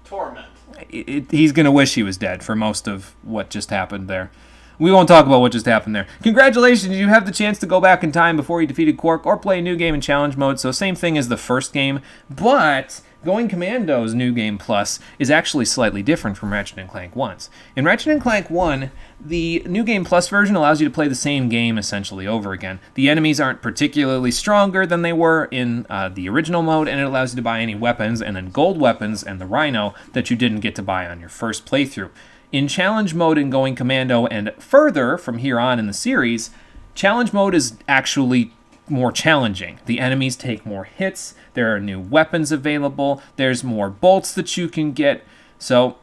Torment. He's going to wish he was dead for most of what just happened there. We won't talk about what just happened there. Congratulations, you have the chance to go back in time before you defeated Quark or play a new game in challenge mode, so same thing as the first game, but Going Commando's New Game Plus is actually slightly different from Ratchet & Clank 1's. In Ratchet & Clank 1, the New Game Plus version allows you to play the same game essentially over again. The enemies aren't particularly stronger than they were in the original mode, and it allows you to buy any weapons, and then gold weapons and the Rhino that you didn't get to buy on your first playthrough. In challenge mode in Going Commando and further from here on in the series, challenge mode is actually more challenging. The enemies take more hits, there are new weapons available, there's more bolts that you can get, so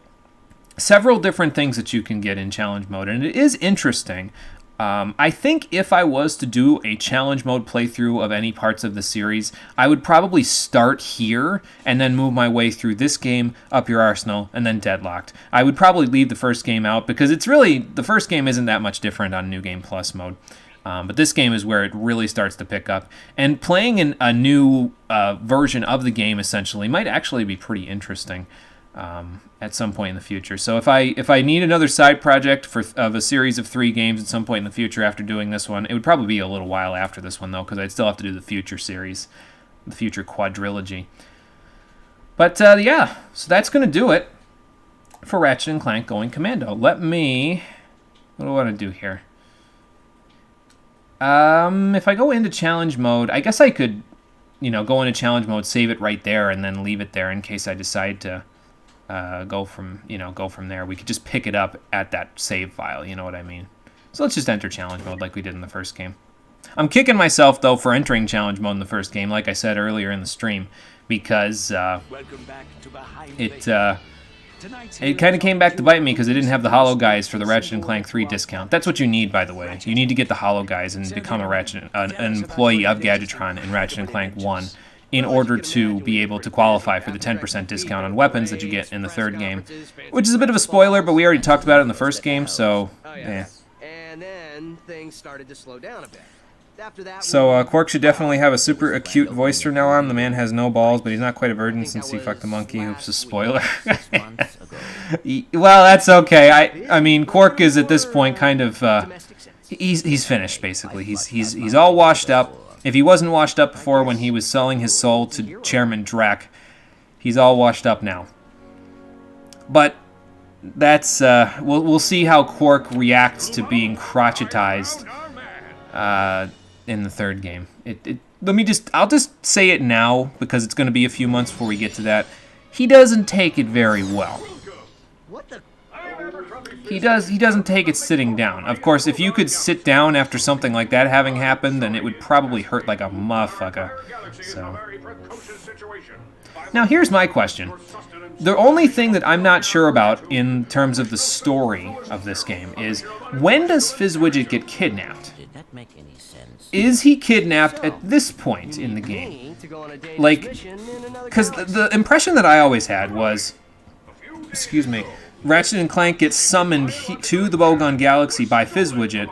several different things that you can get in challenge mode, and it is interesting. I think if I was to do a challenge mode playthrough of any parts of the series, I would probably start here and then move my way through this game, Up Your Arsenal, and then Deadlocked. I would probably leave the first game out because the first game isn't that much different on New Game Plus mode. But this game is where it really starts to pick up. And playing in a new version of the game, essentially, might actually be pretty interesting at some point in the future. So if I need another side project of a series of 3 games at some point in the future after doing this one, it would probably be a little while after this one, though, because I'd still have to do the future series, the future quadrilogy. But, yeah, so that's going to do it for Ratchet & Clank Going Commando. What do I want to do here? If I go into challenge mode, I guess I could, go into challenge mode, save it right there, and then leave it there in case I decide to go from there. We could just pick it up at that save file, you know what I mean? So let's just enter challenge mode like we did in the first game. I'm kicking myself, though, for entering challenge mode in the first game, like I said earlier in the stream, because it kind of came back to bite me because I didn't have the Hollow Guys for the Ratchet & Clank 3 discount. That's what you need, by the way. You need to get the Hollow Guys and become an employee of Gadgetron in Ratchet & Clank 1 in order to be able to qualify for the 10% discount on weapons that you get in the third game, which is a bit of a spoiler, but we already talked about it in the first game, so yeah. And then things started to slow down a bit. So Quark should definitely have a super acute voice from now on. The man has no balls, but he's not quite a virgin since he fucked the monkey. Oops, a spoiler. Well, that's okay. I mean, Quark is at this point kind of he's finished basically. He's all washed up. If he wasn't washed up before when he was selling his soul to Chairman Drek, he's all washed up now. But that's we'll see how Quark reacts to being crotchetized in the third game. I'll just say it now because it's going to be a few months before we get to that. He doesn't take it very well. He doesn't take it sitting down. Of course, if you could sit down after something like that having happened, then it would probably hurt like a motherfucker. So now here's my question. The only thing that I'm not sure about in terms of the story of this game is, when does Fizzwidget get kidnapped? Did that make any sense? Is he kidnapped at this point in the game? Like, because the impression that I always had was, Ratchet & Clank gets summoned to the Bogon Galaxy by Fizzwidget,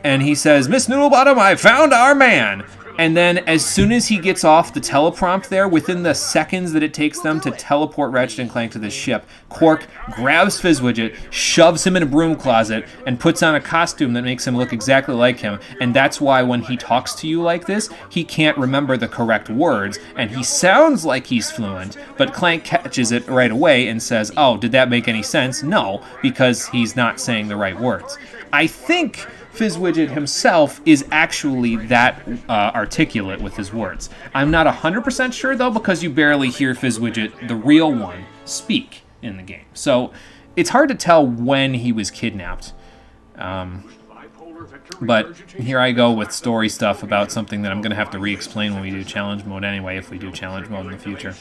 and he says, "Miss Noodlebottom, I found our man!" And then as soon as he gets off the teleprompt there, within the seconds that it takes them to teleport Ratchet & Clank to this ship, Quark grabs Fizzwidget, shoves him in a broom closet, and puts on a costume that makes him look exactly like him. And that's why when he talks to you like this, he can't remember the correct words, and he sounds like he's fluent, but Clank catches it right away and says, "Oh, did that make any sense?" No, because he's not saying the right words. I think Fizzwidget himself is actually that articulate with his words. I'm not 100% sure, though, because you barely hear Fizzwidget, the real one, speak in the game. So it's hard to tell when he was kidnapped. But here I go with story stuff about something that I'm going to have to re-explain when we do challenge mode anyway, if we do challenge mode in the future.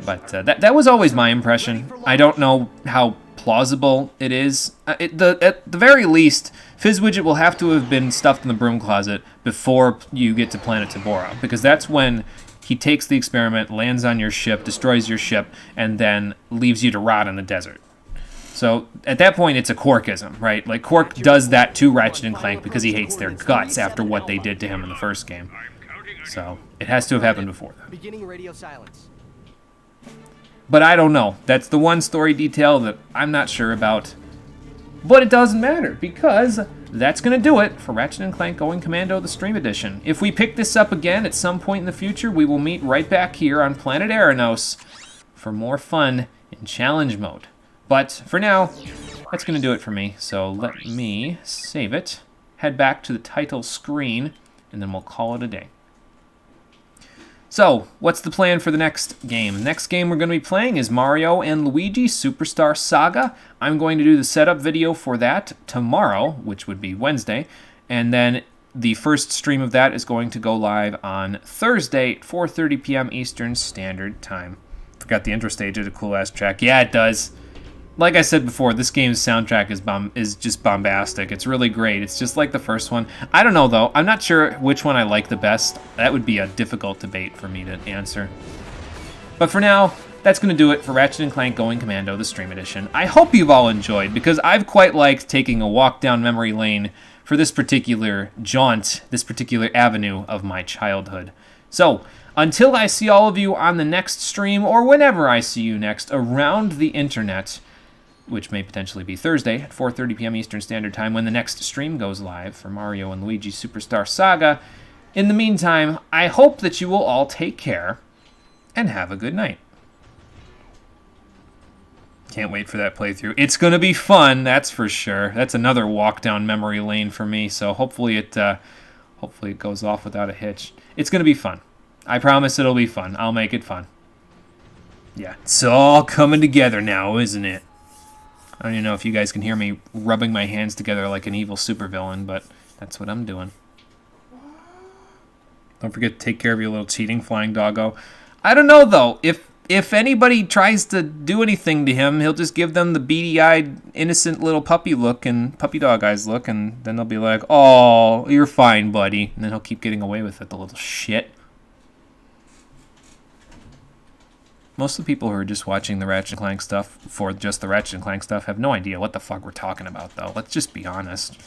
But that was always my impression. I don't know how plausible it is. At the very least, Fizzwidget will have to have been stuffed in the broom closet before you get to planet Tabora, because that's when he takes the experiment, lands on your ship, destroys your ship, and then leaves you to rot in the desert. So at that point, it's a Quarkism, right? Like, Quark does that to Ratchet and Clank because he hates their guts after what they did to him in the first game. So it has to have happened before then. Beginning radio silence. But I don't know. That's the one story detail that I'm not sure about. But it doesn't matter, because that's going to do it for Ratchet & Clank Going Commando, the Stream Edition. If we pick this up again at some point in the future, we will meet right back here on Planet Aranos for more fun in challenge mode. But for now, that's going to do it for me. So let me save it, head back to the title screen, and then we'll call it a day. So, what's the plan for the next game? The next game we're going to be playing is Mario and Luigi Superstar Saga. I'm going to do the setup video for that tomorrow, which would be Wednesday. And then the first stream of that is going to go live on Thursday at 4:30 p.m. Eastern Standard Time. Forgot the intro stage did a cool-ass track. Yeah, it does. Like I said before, this game's soundtrack is just bombastic. It's really great. It's just like the first one. I don't know, though. I'm not sure which one I like the best. That would be a difficult debate for me to answer. But for now, that's going to do it for Ratchet & Clank Going Commando, the Stream Edition. I hope you've all enjoyed, because I've quite liked taking a walk down memory lane for this particular jaunt, this particular avenue of my childhood. So, until I see all of you on the next stream, or whenever I see you next around the internet, which may potentially be Thursday at 4:30 p.m. Eastern Standard Time when the next stream goes live for Mario and Luigi Superstar Saga. In the meantime, I hope that you will all take care and have a good night. Can't wait for that playthrough. It's going to be fun, that's for sure. That's another walk down memory lane for me, so hopefully it goes off without a hitch. It's going to be fun. I promise it'll be fun. I'll make it fun. Yeah, it's all coming together now, isn't it? I don't even know if you guys can hear me rubbing my hands together like an evil supervillain, but that's what I'm doing. Don't forget to take care of your little cheating flying doggo. I don't know, though. If anybody tries to do anything to him, he'll just give them the beady-eyed, innocent little puppy look and puppy dog eyes look, and then they'll be like, "Oh, you're fine, buddy." And then he'll keep getting away with it, the little shit. Most of the people who are just watching the Ratchet & Clank stuff for just the Ratchet & Clank stuff have no idea what the fuck we're talking about, though. Let's just be honest.